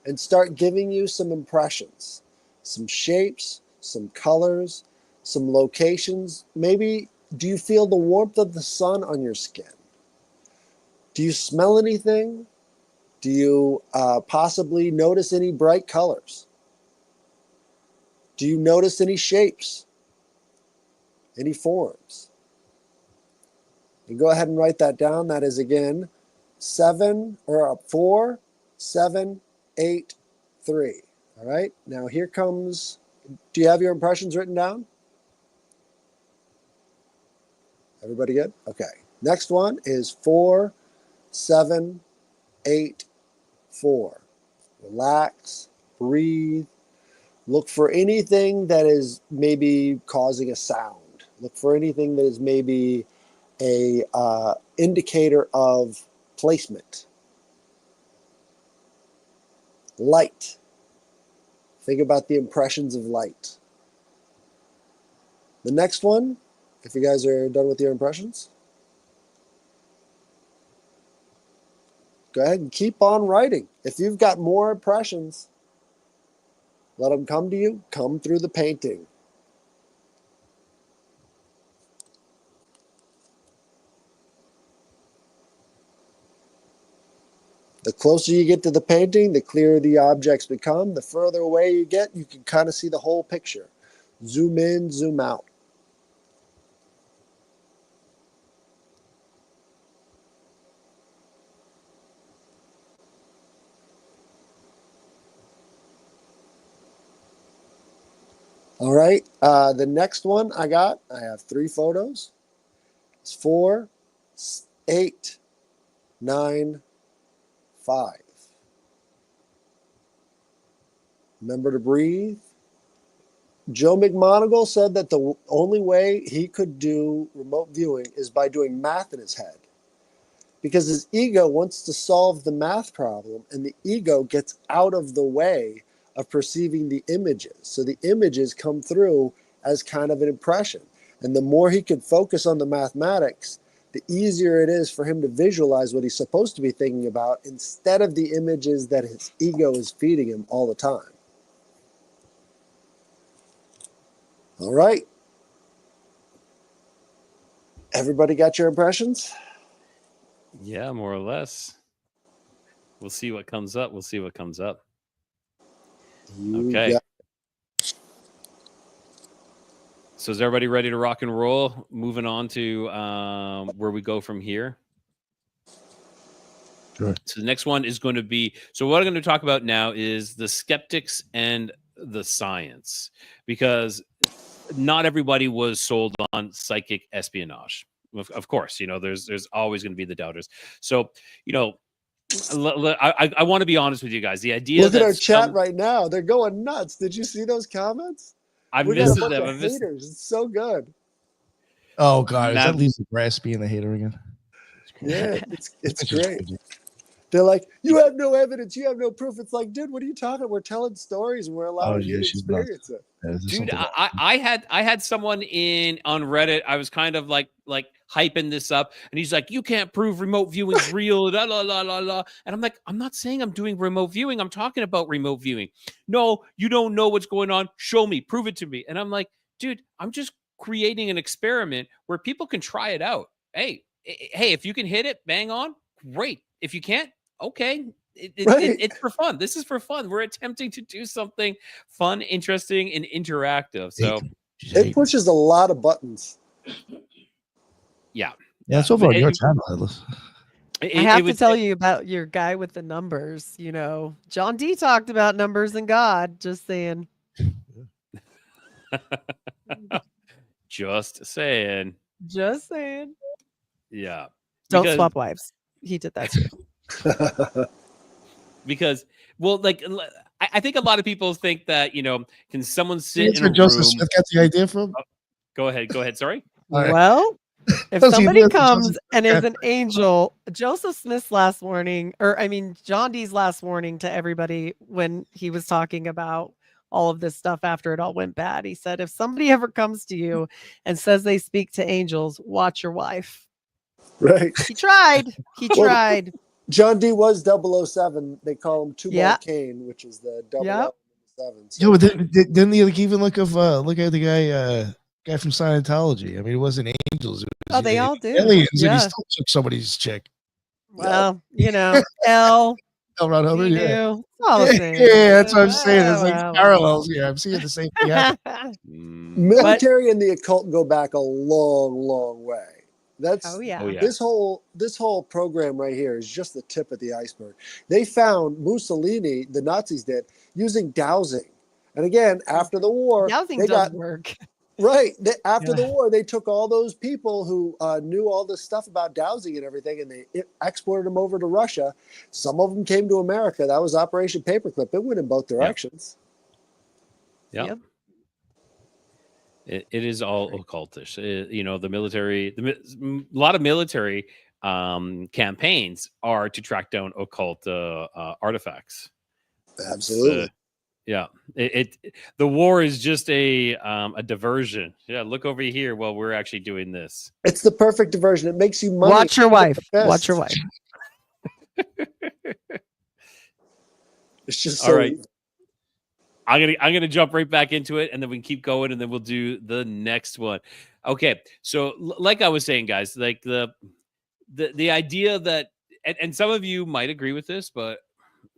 and start giving you some impressions, some shapes, some colors, some locations. Maybe do you feel the warmth of the sun on your skin? Do you smell anything? Do you possibly notice any bright colors? Do you notice any shapes? Any forms? And go ahead and write that down. That is again 4783. All right. Now here comes. Do you have your impressions written down? Everybody good? Okay. Next one is 4784. Relax, breathe. Look for anything that is maybe causing a sound. Look for anything that is maybe a indicator of placement. Light. Think about the impressions of light. The next one, if you guys are done with your impressions, go ahead and keep on writing. If you've got more impressions, let them come to you. Come through the painting. The closer you get to the painting, the clearer the objects become. The further away you get, you can kind of see the whole picture. Zoom in, zoom out. All right, the next one I have 3 photos. It's 4, 8, 9, 5. Remember to breathe. Joe McMonagle said that the only way he could do remote viewing is by doing math in his head. Because his ego wants to solve the math problem, and the ego gets out of the way of perceiving the images. So the images come through as kind of an impression. And the more he can focus on the mathematics, the easier it is for him to visualize what he's supposed to be thinking about instead of the images that his ego is feeding him all the time. All right. Everybody got your impressions? Yeah, more or less. We'll see what comes up. You Okay. got- So is everybody ready to rock and roll? Moving on to where we go from here. Sure. So the next one is going to be, so what I'm going to talk about now is the skeptics and the science, because not everybody was sold on psychic espionage. Of course, there's always going to be the doubters. So, I want to be honest with you guys. The idea Look at that our chat right now. They're going nuts. Did you see those comments? I We got a missed bunch them. of haters. It's so good. Oh God, is Now- that Lisa Grass being the hater again? Yeah, it's This great. is crazy. They're like, you have no evidence. You have no proof. It's like, dude, what are you talking? We're telling stories and we're allowing you to she's nuts. experience it. Yeah, there's Dude, something- I had someone on Reddit. I was kind of like hyping this up, and he's like, "You can't prove remote viewing's real." La la la la la. And I'm like, I'm not saying I'm doing remote viewing. I'm talking about remote viewing. No, you don't know what's going on. Show me, prove it to me. And I'm like, dude, I'm just creating an experiment where people can try it out. Hey, if you can hit it, bang on, great. If you can't, okay. It's for fun. This is for fun. We're attempting to do something fun, interesting, and interactive. So It pushes a lot of buttons. yeah, it's over on your channel, Atlas. I have to tell you about your guy with the numbers. John D talked about numbers and God. Just saying. Just saying. Just saying. Yeah. Don't swap wives. He did that too. Because, well, like, I think a lot of people think that, can someone sit in a Joseph room? Smith got the idea from? Go ahead. Sorry. All right. Well, if Does he somebody live in comes Joseph and Smith? is an angel, Joseph Smith's last warning, John D's last warning to everybody when he was talking about all of this stuff after it all went bad, he said, if somebody ever comes to you and says they speak to angels, watch your wife. Right. He tried. John D was 007. They call him Tubal Cain, which is the 007. So. Yo, didn't he even look at the guy from Scientology? I mean, it wasn't angels. It was, they all do. Aliens, Yeah. and he still took somebody's chick. Well, L. Ron Hubbard, yeah. It's all the same. Yeah, that's what I'm saying. There's parallels here. I'm seeing the same thing happen. Military and the occult go back a long, long way. That's this whole program right here is just the tip of the iceberg. They found Mussolini, the Nazis did, using dowsing. And again, after the war, dowsing doesn't work. Right. After the war, they took all those people who knew all this stuff about dowsing and everything, and they exported them over to Russia. Some of them came to America. That was Operation Paperclip. It went in both directions. Yep. It is all occultish. The military, a lot of military campaigns are to track down occult artifacts. Absolutely. Yeah, the war is just a diversion. Yeah, look over here while we're actually doing this. It's the perfect diversion. It makes you money. Watch your wife. Watch your wife. It's just all right. I'm gonna jump right back into it, and then we can keep going, and then we'll do the next one. Okay, so like I was saying, guys, like the idea that, and some of you might agree with this, but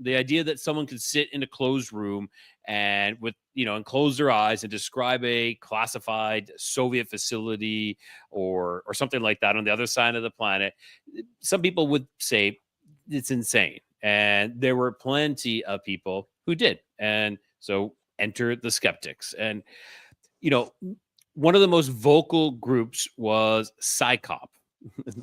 the idea that someone could sit in a closed room and and close their eyes and describe a classified Soviet facility or something like that on the other side of the planet, some people would say it's insane. And there were plenty of people who did. And so enter the skeptics. And, one of the most vocal groups was PsyCop.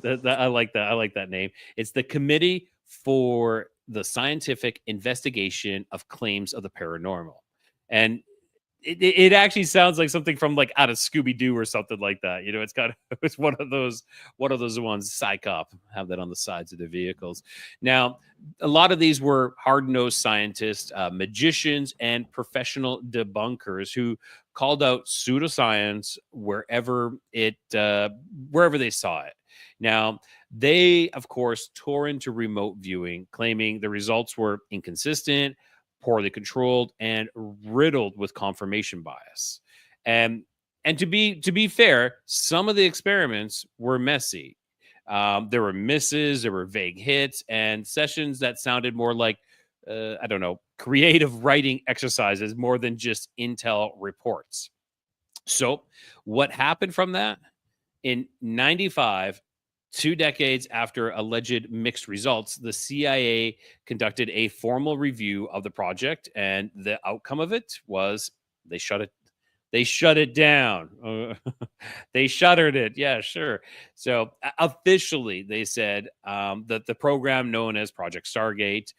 I like that. I like that name. It's the Committee for the Scientific Investigation of Claims of the Paranormal. And it actually sounds like something from like out of Scooby-Doo or something like that. It's one of those ones. PsyCop have that on the sides of the vehicles. Now, a lot of these were hard-nosed scientists, magicians, and professional debunkers who called out pseudoscience wherever they saw it. Now, they, of course, tore into remote viewing, claiming the results were inconsistent, poorly controlled, and riddled with confirmation bias. And And to be fair, some of the experiments were messy. There were misses, there were vague hits, and sessions that sounded more like I don't know, creative writing exercises more than just intel reports. So, what happened from that? In 95, 2 decades after alleged mixed results, the CIA conducted a formal review of the project, and the outcome of it was they shut it. They shut it down. They shuttered it. Yeah, sure. So officially, they said that the program known as Project Stargate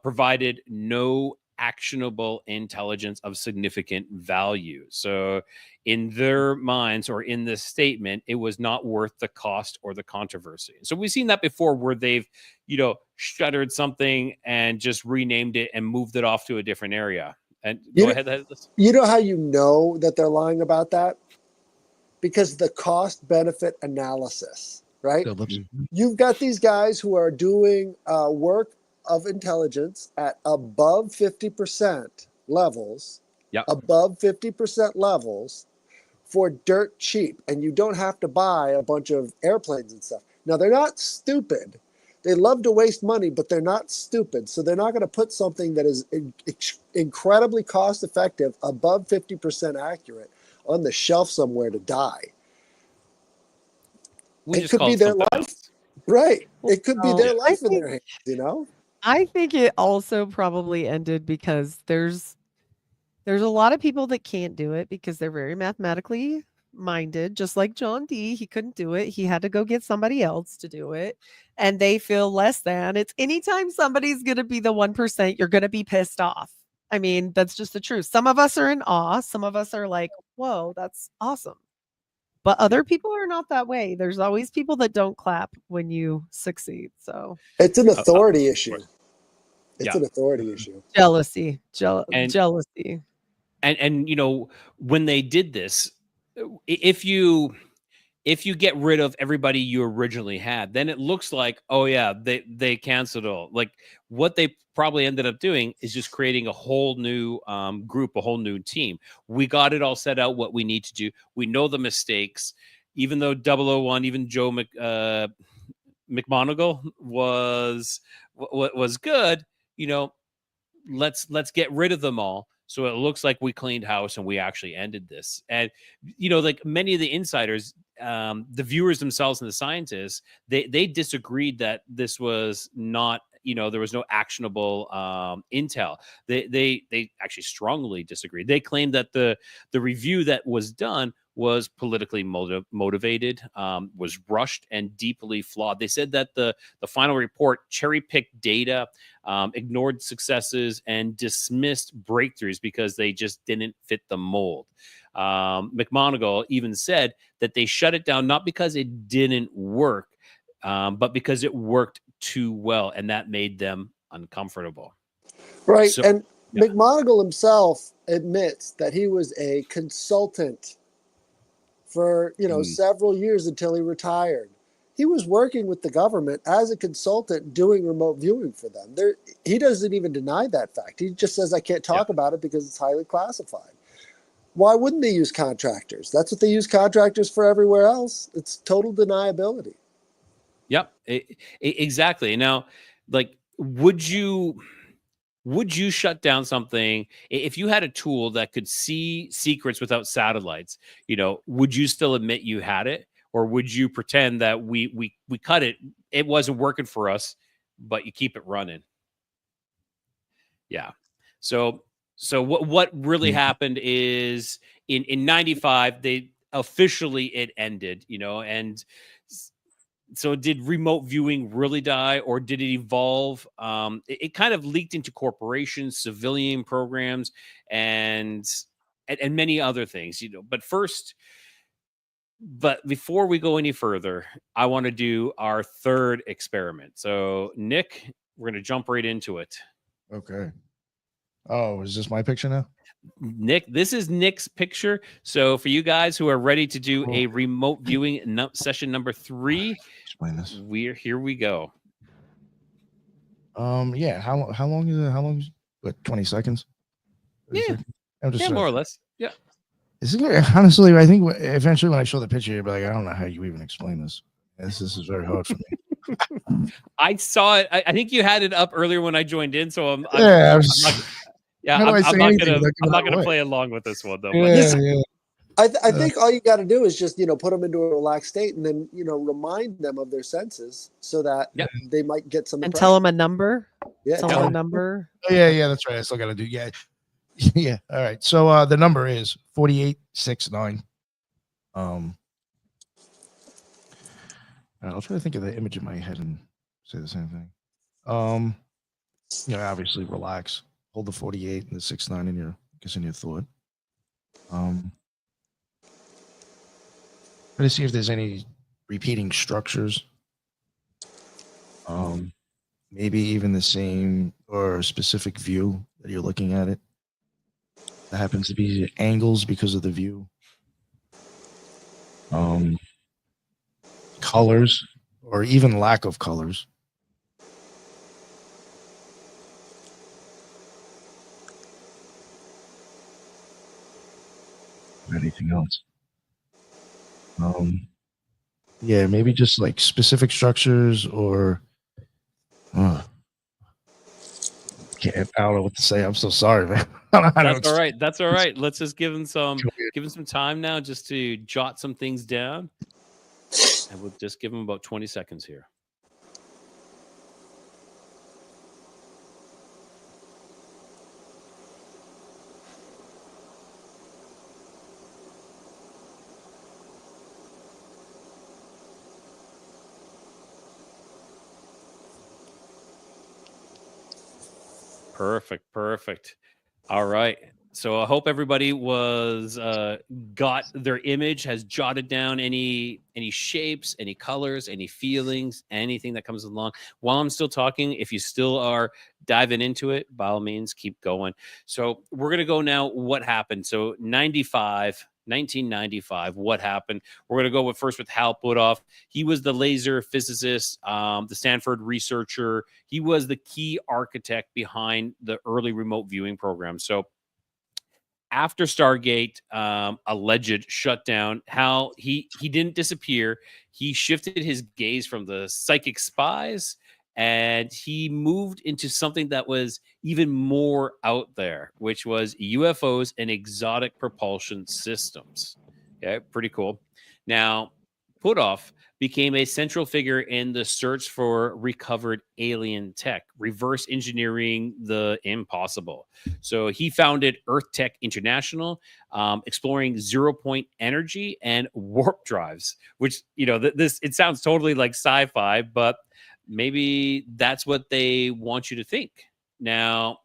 provided no actionable intelligence of significant value. So, in their minds or in this statement, it was not worth the cost or the controversy. So, we've seen that before where they've, shuttered something and just renamed it and moved it off to a different area. And go ahead. You know how you know that they're lying about that? Because the cost benefit analysis, right? You've got these guys who are doing work of intelligence at above 50% levels, above 50% levels for dirt cheap. And you don't have to buy a bunch of airplanes and stuff. Now, they're not stupid. They love to waste money, but they're not stupid. So they're not going to put something that is incredibly cost effective, above 50% accurate, on the shelf somewhere to die. It could be their life. Right. It could be their life in their hands, I think it also probably ended because there's a lot of people that can't do it because they're very mathematically minded, just like John D. He couldn't do it. He had to go get somebody else to do it. And they feel less than. It's anytime somebody's going to be the 1%, you're going to be pissed off. I mean, that's just the truth. Some of us are in awe. Some of us are like, whoa, that's awesome. But other people are not that way. There's always people that don't clap when you succeed. So it's an authority issue. It's an authority issue. Jealousy. Jealousy. And when they did this, if you get rid of everybody you originally had, then it looks like, oh yeah, they canceled all. Like what they probably ended up doing is just creating a whole new group, a whole new team. We got it all set out what we need to do. We know the mistakes. Even though 001, even Joe McMonagle was good, let's get rid of them all. So it looks like we cleaned house and we actually ended this. And, like many of the insiders, the viewers themselves and the scientists, they disagreed that this was not, there was no actionable intel. They actually strongly disagreed. They claimed that the review that was done was politically motivated, was rushed and deeply flawed. They said that the final report cherry-picked data, ignored successes, and dismissed breakthroughs because they just didn't fit the mold. McMonagle even said that they shut it down not because it didn't work, but because it worked too well, and that made them uncomfortable. Right, and McMonagle himself admits that he was a consultant for several years until he retired. He was working with the government as a consultant doing remote viewing for them. He doesn't even deny that fact. He just says, I can't talk about it because it's highly classified. Why wouldn't they use contractors? That's what they use contractors for everywhere else. It's total deniability. Yep, exactly. Now, like, would you shut down something if you had a tool that could see secrets without satellites? Would you still admit you had it, or would you pretend that we cut it? It wasn't working for us, but you keep it running. Yeah. So what really happened is in 95 they officially it ended. And so did remote viewing really die, or did it evolve? It kind of leaked into corporations, civilian programs, and many other things, But before we go any further, I want to do our third experiment. So, Nick, we're going to jump right into it. Okay. Oh, is this my picture now? Nick, this is Nick's picture. So for you guys who are ready to do a remote viewing session number 3, explain this. Here we go. Yeah. How long is it? What, 20 seconds? Yeah. Seconds? More or less. Yeah. Honestly, I think eventually when I show the picture, you'll be like, I don't know how you even explain this. This is very hard for me. I saw it. I think you had it up earlier when I joined in, so I'm Yeah, not, yeah, how do I say I'm not anything gonna without I'm giving not that gonna away? play along with this one though. Yeah, yeah. I think all you got to do is just put them into a relaxed state, and then remind them of their senses so that Yeah. they might get some And impression. tell them a number. Yeah, Tell tell them a 'em. number. Oh, yeah, that's right. I still got to do. Yeah, yeah. All right. So the number is 4869. I'll try to think of the image in my head and say the same thing. Obviously relax. Hold the 48 and the 69 in your thought. Try to see if there's any repeating structures. Maybe even the same or a specific view that you're looking at it. That happens to be angles because of the view. Colors or even lack of colors. Anything else? Yeah, maybe just like specific structures or I don't know what to say. I'm so sorry, man. That's all right. That's all right. Let's just give him some time now just to jot some things down. And we'll just give him about 20 seconds here. Perfect. All right. So I hope everybody was got their image, has jotted down any shapes, any colors, any feelings, anything that comes along. While I'm still talking, if you still are diving into it, by all means, keep going. So we're gonna go now. What happened? So 1995, what happened? We're going to go first with Hal Puthoff. He was the laser physicist, the Stanford researcher. He was the key architect behind the early remote viewing program. So after Stargate alleged shutdown, Hal, he didn't disappear. He shifted his gaze from the psychic spies and he moved into something that was even more out there, which was UFOs and exotic propulsion systems. Okay, pretty cool. Now, Puthoff became a central figure in the search for recovered alien tech, reverse engineering the impossible. So he founded Earth Tech International, exploring zero-point energy and warp drives, which, this, it sounds totally like sci-fi, but maybe that's what they want you to think. Now,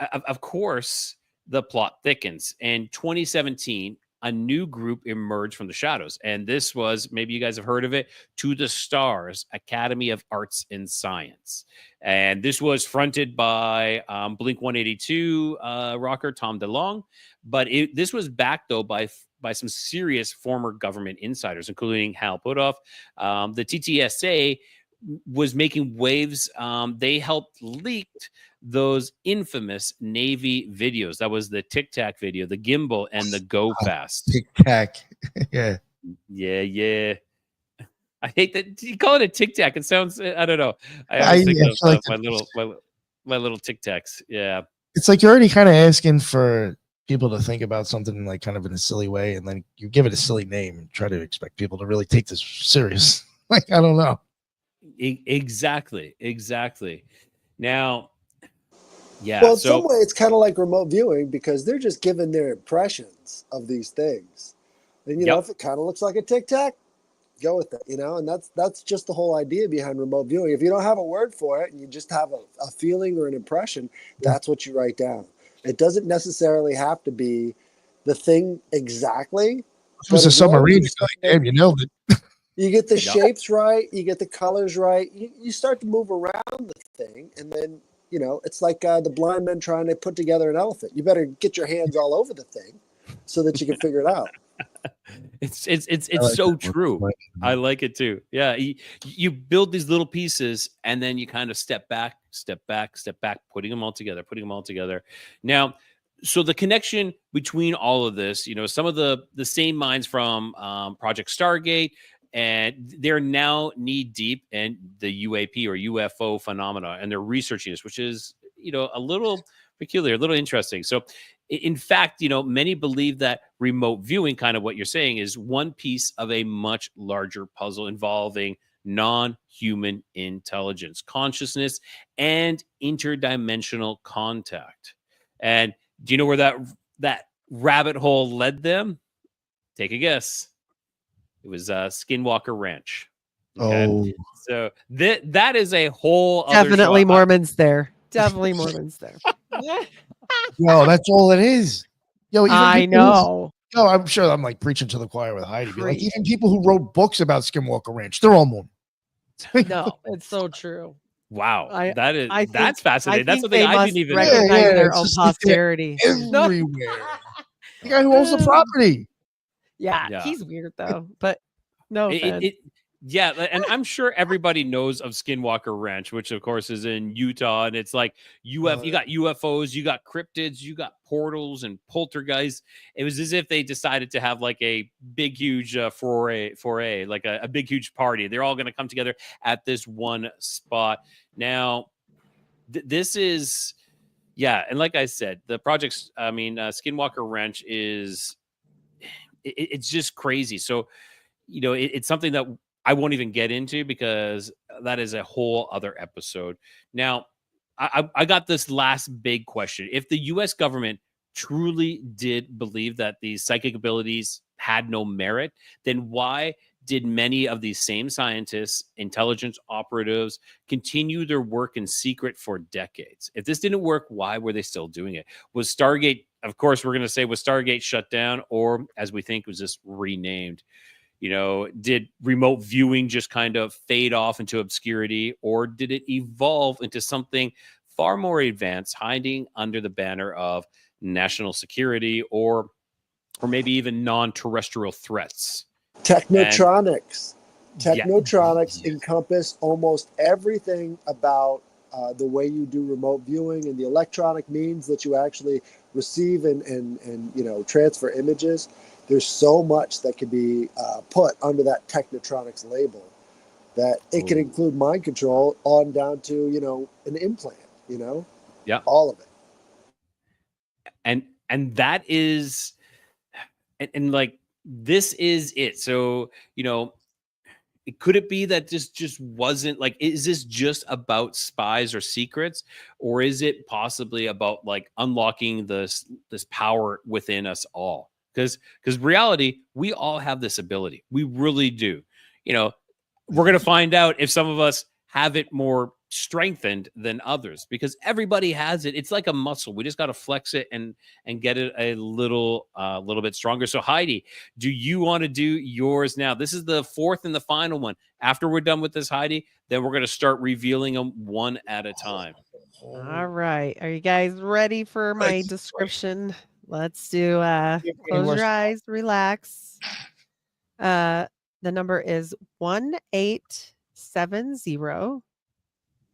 of course, the plot thickens. In 2017, a new group emerged from the shadows. And this was, maybe you guys have heard of it, To the Stars Academy of Arts and Science. And this was fronted by Blink 182 rocker Tom DeLonge. But this was backed, though, by some serious former government insiders, including Hal Puthoff. The TTSA was making waves. They helped leaked those infamous Navy videos. That was the Tic Tac video, the gimbal, and the Go Fast. Tic Tac. Yeah. Yeah. I hate that you call it a Tic Tac. It sounds, I don't know. I always think of like my little Tic Tacs. Yeah. It's like you're already kind of asking for people to think about something like kind of in a silly way, and then you give it a silly name and try to expect people to really take this serious. Like, I don't know. Exactly. Now, yeah. Well, in some way, it's kind of like remote viewing because they're just giving their impressions of these things. And, if it kind of looks like a Tic Tac, go with it, and that's just the whole idea behind remote viewing. If you don't have a word for it and you just have a feeling or an impression, that's what you write down. It doesn't necessarily have to be the thing exactly. It was a submarine. Damn, you nailed it. You get the shapes right, you get the colors right, you start to move around the thing, and then it's like the blind men trying to put together an elephant. You better get your hands all over the thing so that you can figure it out. It's so true. I like it too. Yeah, you build these little pieces and then you kind of step back, putting them all together. Now, So the connection between all of this, some of the same minds from Project Stargate, and they're now knee deep in the UAP or UFO phenomena, and they're researching this, which is a little peculiar, a little interesting. So, in fact, many believe that remote viewing, kind of what you're saying, is one piece of a much larger puzzle involving non-human intelligence, consciousness, and interdimensional contact. And do you know where that rabbit hole led them? Take a guess. It was Skinwalker Ranch. Okay. Oh, So that is a whole other Definitely show. Mormons there. Definitely Mormons there. yo, that's all it is. Yo, even I people who- know. Yo, I'm sure I'm like preaching to the choir with Heidi. But like Preach. even people who wrote books about Skinwalker Ranch, they're all Mormon. No, it's so true. Wow. I that's think- fascinating. That's think something they I must didn't even recognize know. Yeah, their it's own just like they're posterity. No. Everywhere. The guy who owns the property. Yeah, Yeah. he's weird though. But no It- offense. yeah, and I'm sure everybody knows of Skinwalker Ranch, which of course is in Utah, and it's like you got UFOs, you got cryptids, you got portals and poltergeists. It was as if they decided to have like a big, huge foray, like a big, huge party. They're all going to come together at this one spot. Now, this is, yeah, and like I said, the project's, Skinwalker Ranch is, it's just crazy. So, it's something that I won't even get into because that is a whole other episode. Now, I got this last big question. If the US government truly did believe that these psychic abilities had no merit, then why did many of these same scientists, intelligence operatives, continue their work in secret for decades? If this didn't work, why were they still doing it? Was Stargate, of course, we're going to say, was Stargate shut down, or as we think, was this renamed? Did remote viewing just kind of fade off into obscurity, or did it evolve into something far more advanced, hiding under the banner of national security or maybe even non-terrestrial threats? Technotronics. Yeah. Technotronics encompass almost everything about the way you do remote viewing and the electronic means that you actually receive and transfer images. There's so much that can be put under that Technotronics label that it can include mind control on down to an implant. Yeah, all of it. And that is, and like this is it. So could it be that this just wasn't like, is this just about spies or secrets, or is it possibly about like unlocking this power within us all? Because reality, we all have this ability. We really do. We're going to find out if some of us have it more strengthened than others, because everybody has it. It's like a muscle. We just got to flex it and get it a little bit stronger. So Heidi, do you want to do yours now? This is the fourth and the final one. After we're done with this, Heidi, then we're going to start revealing them one at a time. All right. Are you guys ready for my description? Let's do close your eyes, relax. The number is 1870.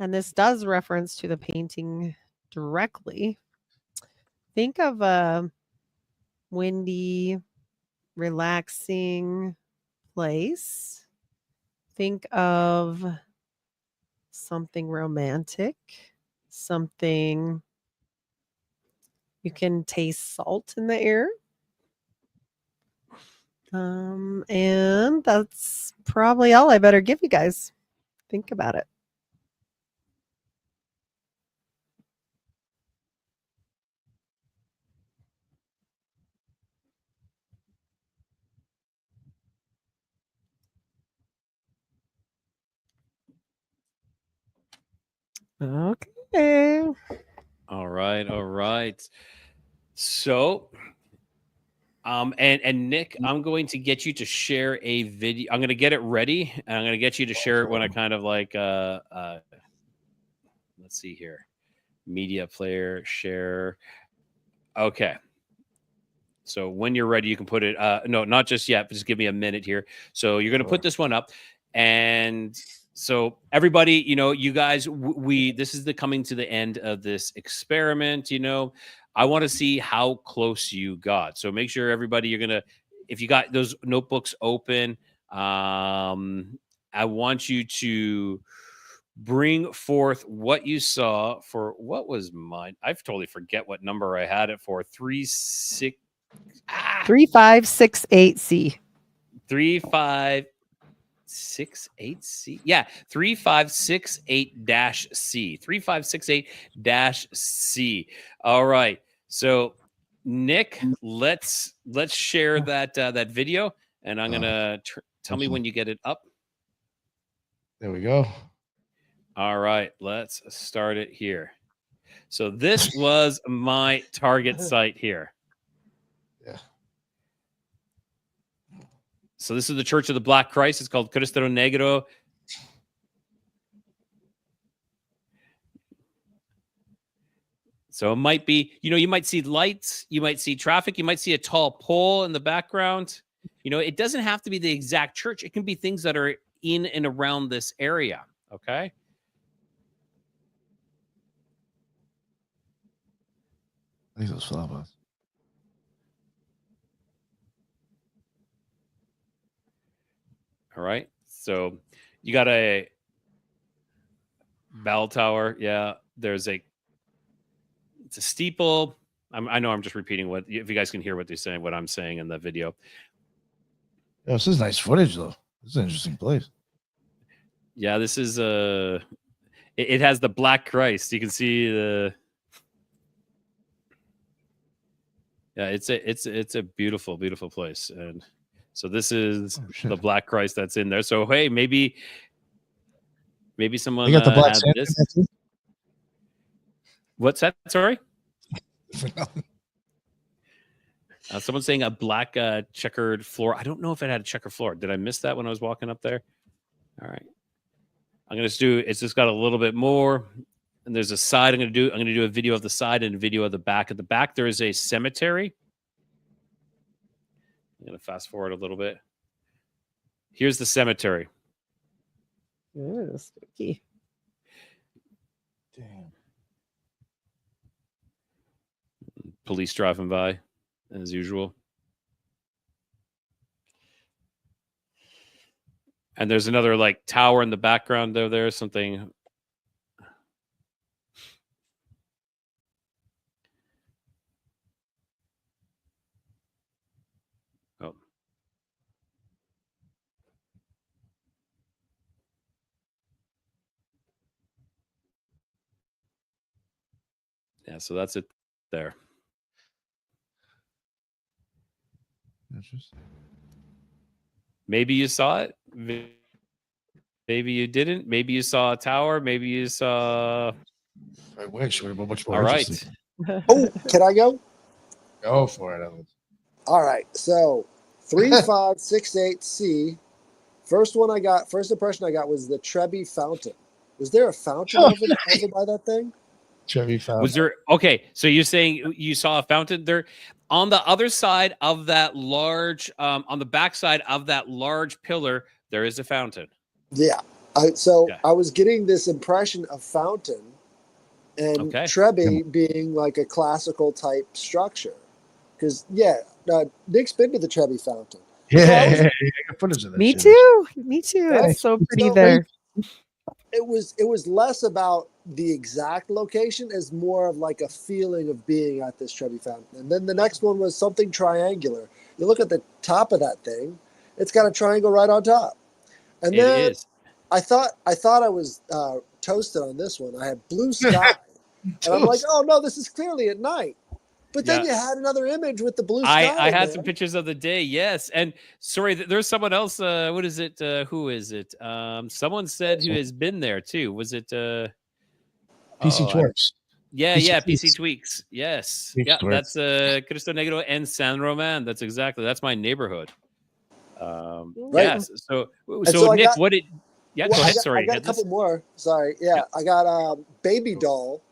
And this does reference to the painting directly. Think of a windy, relaxing place. Think of something romantic, something you can taste salt in the air. And that's probably all I better give you guys. Think about it. Okay. All right. So, and Nick, I'm going to get you to share a video. I'm going to get it ready, and I'm going to get you to share it when I kind of like, let's see here, media player, share. Okay. So when you're ready, you can put it. No, not just yet, but just give me a minute here. So you're going to put this one up, and so everybody, you guys, we this is the coming to the end of this experiment. I want to see how close you got. So make sure everybody, if you got those notebooks open, I want you to bring forth what you saw for what was mine. I totally forget what number I had it for. 3568C. 3568C. Yeah, 3568-C. 3568-C. All right. So Nick, let's share that video, and I'm gonna tell me when you get it up. There we go. All right, let's start it here. So this was my target site here. Yeah. So this is the Church of the Black Christ. It's called Cristo Negro. So it might be, you might see lights, you might see traffic, you might see a tall pole in the background. It doesn't have to be the exact church. It can be things that are in and around this area. Okay. I think those flowers. All right. So you got a bell tower. Yeah. It's a steeple. I know I'm just repeating if you guys can hear what I'm saying in the video. Yeah, this is nice footage though. This is an interesting place. Yeah, this is it has the Black Christ. You can see it's a beautiful, beautiful place. And so this is the Black Christ that's in there. So hey, maybe someone You got the Black had Santa this. in there too? What's that? Sorry. Someone's saying a black checkered floor. I don't know if it had a checkered floor. Did I miss that when I was walking up there? All right. It's just got a little bit more. And there's a side I'm going to do a video of the side and a video of the back. At the back, there is a cemetery. I'm going to fast forward a little bit. Here's the cemetery. Ooh, spooky. Damn. Police driving by, as usual. And there's another tower in the background there. Something. Oh. Yeah, so that's it there. Interesting. Maybe you saw it. Maybe you didn't. Maybe you saw a tower. Maybe you saw. I wish we were much more All right. interesting. Oh, can I go? Go for it, Alex. All right. So 3568C. First impression I got was the Trevi Fountain. Was there a fountain over by that thing? Trevi Fountain. Was there? Okay, so you're saying you saw a fountain there on the other side of that large, on the back side of that large pillar. There is a fountain. Yeah. I was getting this impression of fountain, and Trevi being like a classical type structure. Because Nick's been to the Trevi Fountain. Yeah, I got footage of that. Me too. It's so pretty there. It was less about the exact location as more of like a feeling of being at this Trevi Fountain. And then the next one was something triangular. You look at the top of that thing; it's got a triangle right on top. And then I thought I was toasted on this one. I had blue sky, and I'm like, oh no, this is clearly at night. But then you had another image with the blue sky. I had some pictures of the day, yes. And sorry, there's someone else. What is it? Who is it? Someone said who has been there too. Was it PC Twerks? PC Tweaks. Yes. That's Cristo Negro and San Roman. That's my neighborhood. Yes. So Nick, what did? Yeah, go ahead. Sorry, I got a couple more. Sorry. Yeah, I got baby doll,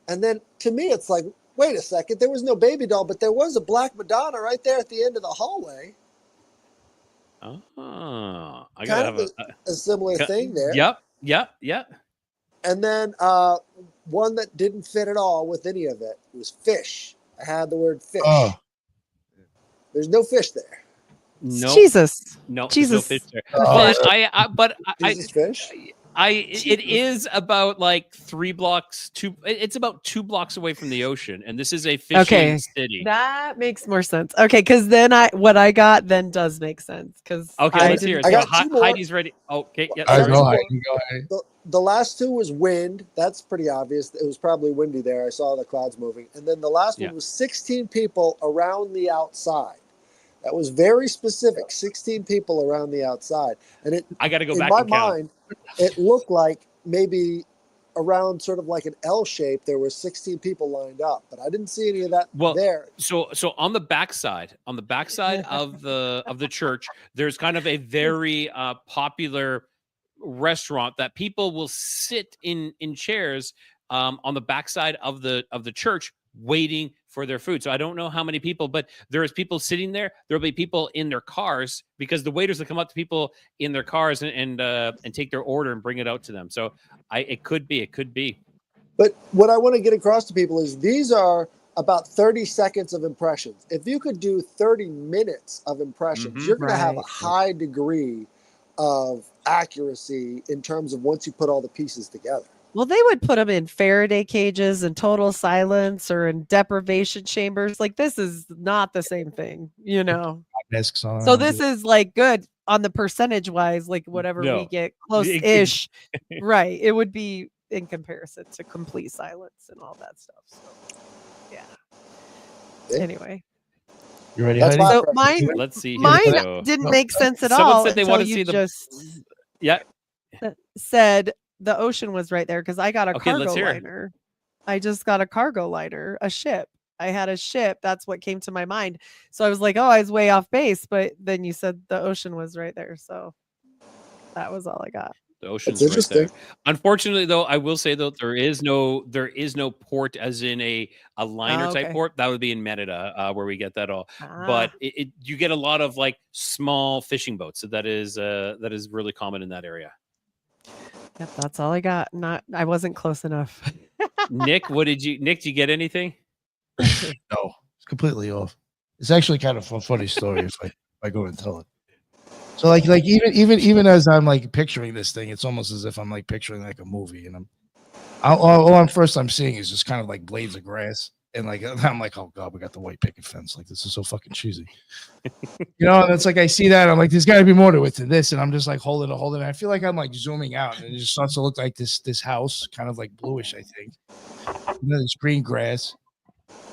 and then to me, it's like, wait a second, there was no baby doll, but there was a black Madonna right there at the end of the hallway. Oh, I got a similar thing there. Yep. And then one that didn't fit at all with any of it was fish. I had the word fish. Oh. There's no fish there. No, Jesus. no, Jesus. no fish there. Oh. But Jesus fish? it is about like 3 blocks. It's about 2 blocks away from the ocean, and this is a fishing city. That makes more sense. Okay, because then what I got then does make sense. Because Okay, let's hear it. I So got 2 more. Heidi's ready. Okay, yeah. All right, Sorry. go ahead. The last 2 was wind. That's pretty obvious. It was probably windy there. I saw the clouds moving. And then the last one was 16 people around the outside. That was very specific. 16 people around the outside. And I got to go in back my and count. mind, it looked like maybe around sort of like an L shape, there were 16 people lined up, but I didn't see any of that there. So on the backside of the church, there's kind of a very popular restaurant that people will sit in chairs on the backside of the church waiting for their food. So I don't know how many people, but there's people sitting there. There'll be people in their cars because the waiters will come up to people in their cars and take their order and bring it out to them. So it could be. But what I want to get across to people is these are about 30 seconds of impressions. If you could do 30 minutes of impressions, you're going to have a high degree of accuracy in terms of once you put all the pieces together. Well, they would put them in Faraday cages and total silence or in deprivation chambers. Like, this is not the same thing, you know? Discs on. So this is like good on the percentage wise, like whatever we get close-ish. Right. It would be in comparison to complete silence and all that stuff. So, yeah. Anyway. You ready? That's Heidi? So mine, Let's see. mine didn't make sense at Someone all. said they want to see just said the ocean was right there because I got a cargo let's hear it. liner. I just got a cargo liner, a ship. I had a ship. That's what came to my mind. So I was like, oh, I was way off base. But then you said the ocean was right there. So that was all I got. The ocean's That's right there. interesting. Unfortunately, though, I will say though there is no port as in a liner type port. That would be in Merida where we get that all. But you get a lot of like small fishing boats. So that is really common in that area. Yep, that's all I got. I wasn't close enough. Nick, did you get anything? No, it's completely off. It's actually kind of a funny story if I go and tell it. So like even as I'm like picturing this thing, it's almost as if I'm like picturing like a movie, and all I'm seeing is just kind of like blades of grass, and like I'm like, oh god, we got the white picket fence. Like, this is so fucking cheesy, you know. And it's like I see that, I'm like, there's got to be more to it than this, and I'm just like holding it. I feel like I'm like zooming out, and it just starts to look like this house, kind of like bluish, I think. And then there's green grass,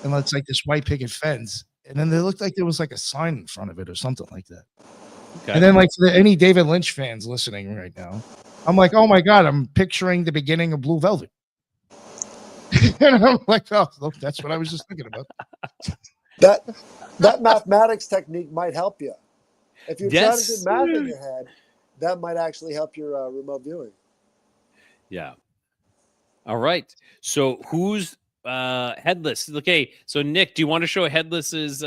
and it's like this white picket fence, and then it looked like there was like a sign in front of it or something like that. Okay. And then, like, for any David Lynch fans listening right now, I'm like, oh my god, I'm picturing the beginning of Blue Velvet. And I'm like, oh, look, that's what I was just thinking about. That mathematics technique might help you. If you're trying to do math in your head, that might actually help your remote viewing. Yeah. All right. So who's Headless? Okay. So Nick, do you want to show Headless's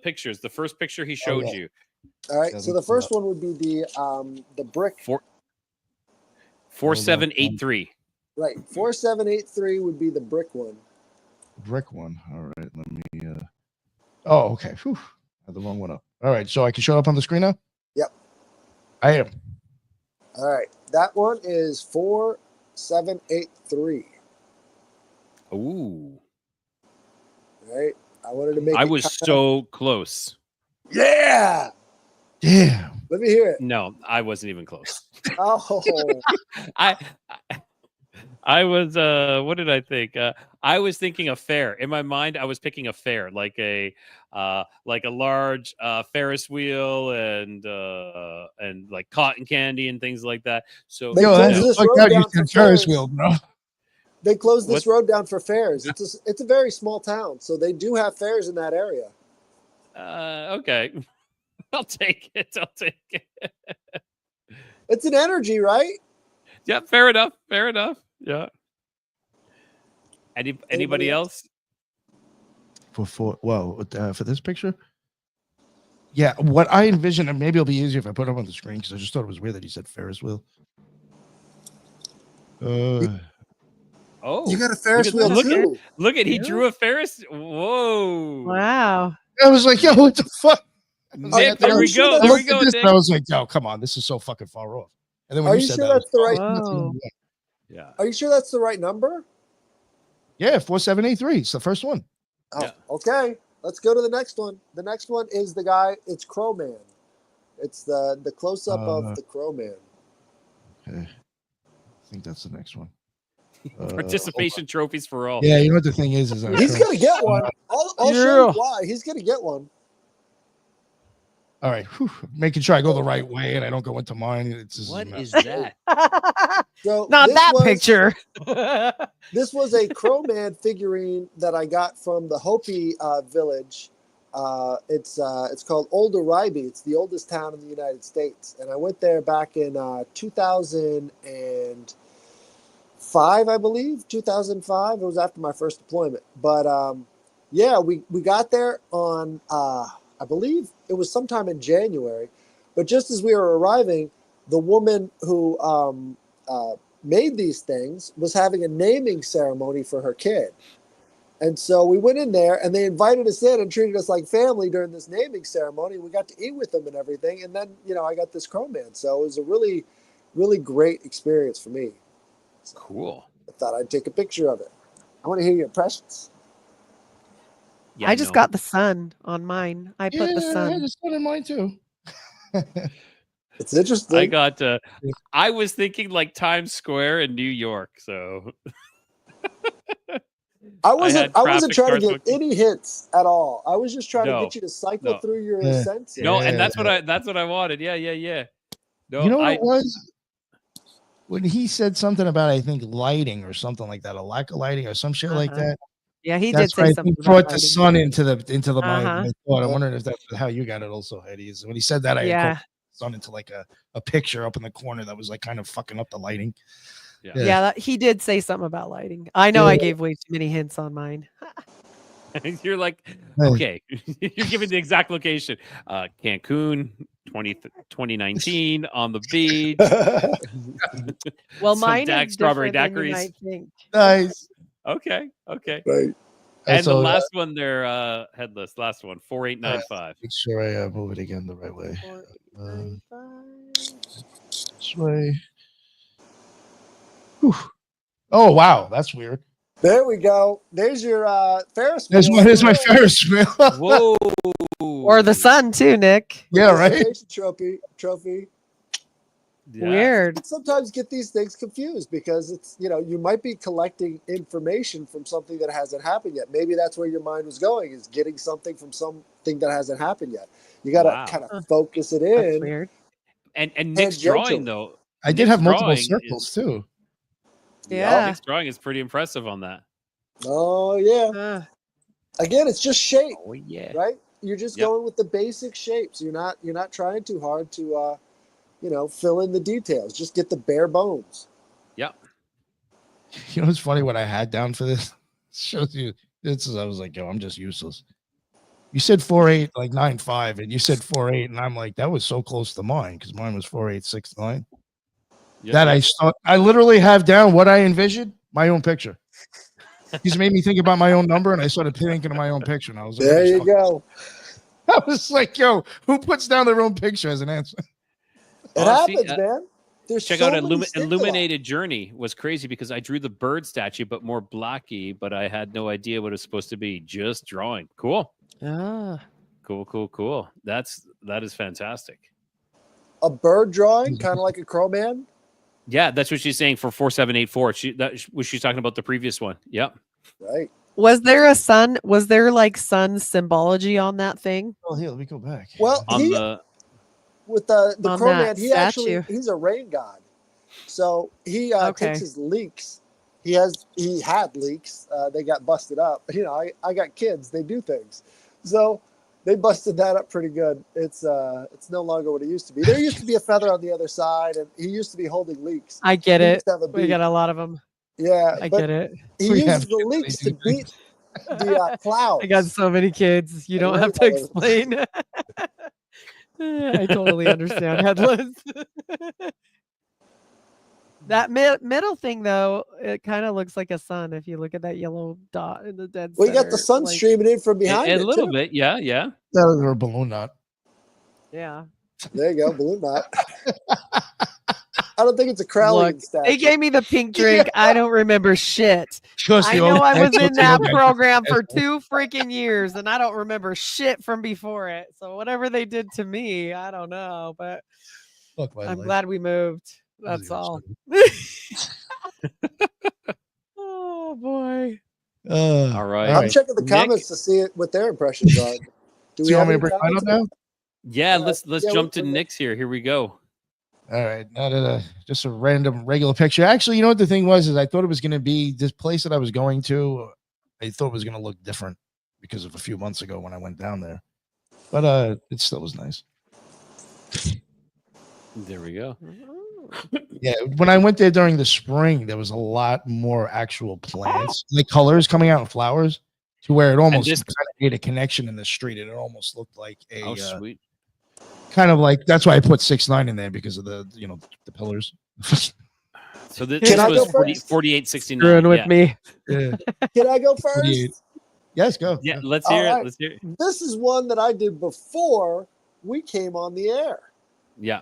pictures? The first picture he showed you. All right. So the first one would be the brick. 4783. Right. 4783 would be the brick one. Brick one. All right. Let me. Oh, okay. Whew. I had the wrong one up. All right. So I can show up on the screen now? Yep. I am. All right. That one is 4783. Ooh. Right. I wanted to make. I was so close. Yeah. Damn. Let me hear it. No, I wasn't even close. Oh. I was what did I think? I was thinking a fair. In my mind, I was picking a fair, like a large Ferris wheel and like cotton candy and things like that. So They closed this road down for Ferris wheel, bro. They closed this road down for fairs. It's a very small town, so they do have fairs in that area. Okay. I'll take it. It's an energy, right? Yeah, fair enough. Yeah. Anybody else? For this picture? Yeah, what I envision, and maybe it'll be easier if I put it up on the screen because I just thought it was weird that he said Ferris wheel. Oh, You got a Ferris wheel look too. Look at he Yeah. drew a Ferris. Whoa. Wow. I was like, yo, what the fuck? Nick, I there we looked- go. I There we looked at go, this Nick. and I was like, yo, come on, this is so fucking far off. And then when Are you you said sure that, I was that's the like, right? oh, that's the Whoa. only way. Yeah. Are you sure that's the right number? Yeah, 4783. It's the first one. Oh, Yeah. okay. Let's go to the next one. The next one is the guy. It's Crow Man. It's the close up of the Crow Man. Okay. I think that's the next one. Participation trophies for all. Yeah, you know what the thing is He's gonna get one. I'll show you why. He's gonna get one. all right. Whew, making sure I go the right way and I don't go into mine. It's just What a mess. is that? So Not this that was- picture. This was a Crow Man figurine that I got from the Hopi village. It's called Old Rye. It's the oldest town in the United States, and I went there back in 2005, I believe. 2005. It was after my first deployment, but yeah, we got there on I believe it was sometime in January. But just as we were arriving, the woman who made these things was having a naming ceremony for her kid. And so we went in there and they invited us in and treated us like family during this naming ceremony. We got to eat with them and everything. And then, I got this Crow Man. So it was a really, really great experience for me. So Cool. I thought I'd take a picture of it. I want to hear your impressions. Yeah, I just got the sun on mine. I put the I had sun. the sun in mine too. It's interesting. I got. I was thinking like Times Square in New York. So I wasn't traffic trying to cars get any hints at all. I was just trying to No, get you to cycle no. through your Yeah. senses. no, and Yeah. that's what I wanted. Yeah. No, You know what it was? When he said something about, I think, lighting or something like that, a lack of lighting or some shit like Uh-huh. that. Yeah, he That's did say right. He something about brought the lighting. sun into the my Uh-huh. thought. I'm wondering if that's how you got it also, Eddie. Is when he said that, I Yeah. incorporated the sun into like a picture up in the corner that was like kind of fucking up the lighting. Yeah. Yeah, he did say something about lighting. I know I Yeah. gave way too many hints on mine. You're like, Hey. okay, you're giving the exact location. Cancun, 2019 on the beach. Well, Some mine is strawberry different than you daiquiris. might think. Nice. Okay. Right. And so, the last one, they're headless. Last one, 4895. make sure I move it again the right way. 485. This way. Whew. Oh wow, that's weird. There we go. There's your Ferris wheel. There's my Ferris wheel. Whoa. Or the sun too, Nick. Yeah, right. Participation Trophy. Yeah. Weird. Sometimes get these things confused because it's you might be collecting information from something that hasn't happened yet. Maybe that's where your mind was going, is getting something from something that hasn't happened yet. You got to Wow. kind of focus it That's in. weird. And Nick's drawing, though. I did Nick's have multiple drawing circles too. Yeah. Nick's drawing is pretty impressive on that. Oh yeah. Uh, Again, it's just shape, Oh yeah. right? You're just Yep. going with the basic shapes. You're not trying too hard to fill in the details. Just get the bare bones. Yep. You know what's funny? What I had down for this shows you. I was like, yo, I'm just useless. You said 48.95, and you said 48, and I'm like, that was so close to mine because mine was 4869. Yep. That I literally have down what I envisioned, my own picture. He's made me think about my own number, and I started thinking of my own picture. And I was like, There you go. I was like, yo, who puts down their own picture as an answer? It Oh, see, happens, man. There's Check so out many stimuli. Illuminated Journey was crazy because I drew the bird statue, but more blocky, but I had no idea what it was supposed to be. Just drawing. Cool. Cool. That is fantastic. A bird drawing, kind of like a crow man. Yeah, that's what she's saying for 4784. She's talking about the previous one. Yep. Right. was there a sun? Was there like sun symbology on that thing? Oh, here, let me go back. Well, On the with the on crow that man, statue. he's a rain god. So he Okay. takes his leaks. He had leaks. They got busted up. I got kids. They do things. So they busted that up pretty good. It's no longer what it used to be. There used to be a feather on the other side, and he used to be holding leaks. I get He it. used to have a We beak. got a lot of them. Yeah, I but get it. he We uses have the kids, leaks they to do beat the clouds. I got so many kids. You And don't have to rainbows. explain. I totally understand headless. That middle thing, though, it kind of looks like a sun if you look at that yellow dot in the dead We center. got the sun like, streaming in from behind A it, little too. bit, yeah, yeah. That was her balloon knot. Yeah. There you go, balloon knot. I don't think it's a Crowley Look, statue. they gave me the pink drink. I don't remember shit. I know I was in that program for 2 freaking years, and I don't remember shit from before it. So whatever they did to me, I don't know. But I'm glad we moved. That's all. Oh boy. All right. I'm checking the comments to see what their impressions are. Do we want me to have any bring mine up comments? now? Yeah, let's jump to Nick's here. Here we go. All right, just a random regular picture. Actually, you know what the thing was is I thought it was going to be this place that I was going to. I thought it was going to look different because of a few months ago when I went down there, but it still was nice. There we go. Yeah, when I went there during the spring, there was a lot more actual plants, like colors coming out in flowers, to where it almost kind of made a connection in the street, and it almost looked like a sweet. Kind of like that's why I put 6'9" in there because of the the pillars. So this was 4869. Screwing with me. Yeah. Can I go first? Yes, go. Yeah, let's hear it. Let's hear it. This is one that I did before we came on the air. Yeah.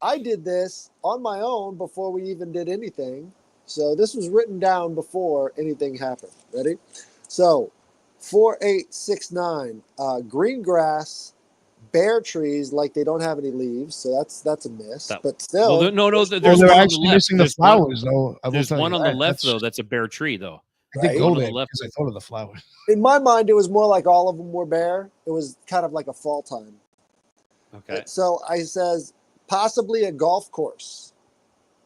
I did this on my own before we even did anything. So this was written down before anything happened. Ready? So 4869, green grass, bare trees like they don't have any leaves, so that's a miss. But still, there's they're one actually missing the flowers though. There's one on the left though. That's a bare tree though. I did go there because I thought of the flowers. In my mind, it was more like all of them were bare. It was kind of like a fall time. Okay. So I says possibly a golf course,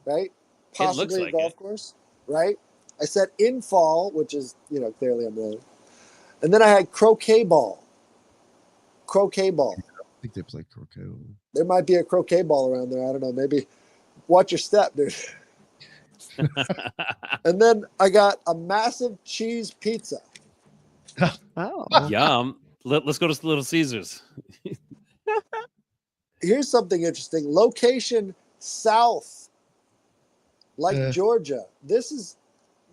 right? Possibly a golf course, right? I said in fall, which is clearly I'm wrong. And then I had croquet ball. Croquet ball. I think they play croquet. There might be a croquet ball around there. I don't know. Maybe watch your step, dude. And then I got a massive cheese pizza. Oh, yum! Let's go to Little Caesars. Here's something interesting. Location south, like Georgia. This is,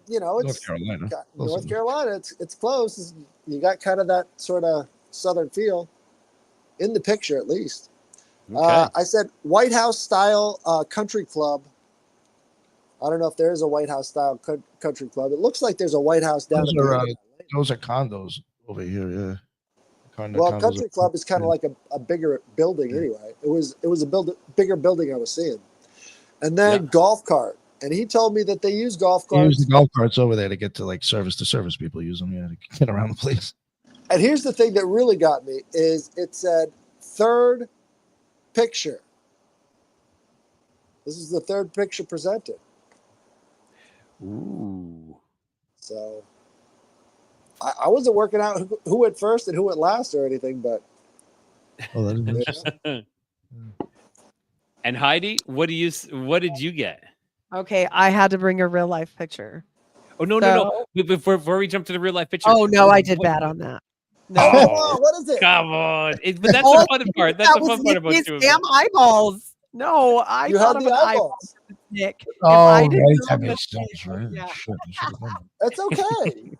it's North Carolina. North Carolina. It's close. You got kind of that sort of southern feel in the picture, at least. Okay. I said White House style country club. I don't know if there is a White House style country club. It looks like there's a White House down there. Those are condos over here. Yeah. Country club is kind of like a bigger building anyway. It was a bigger building I was seeing. And then golf cart. And he told me that they use golf carts. They use the golf carts over there to get to service to service people use them, to get around the place. And here's the thing that really got me is it said third picture. This is the third picture presented. Ooh. So I wasn't working out who went first and who went last or anything, but. Oh, that is interesting. And Heidi, what did you get? Okay, I had to bring a real life picture. Oh no! Before we jump to the real life picture. Oh no, I did bad on that. No, what is it? Come on! But that's the fun part. That's the fun part about his doing damn eyeballs. No, I thought of an eyeball, Nick. Oh, I didn't that makes sense, right? Yeah. Shit, that's okay.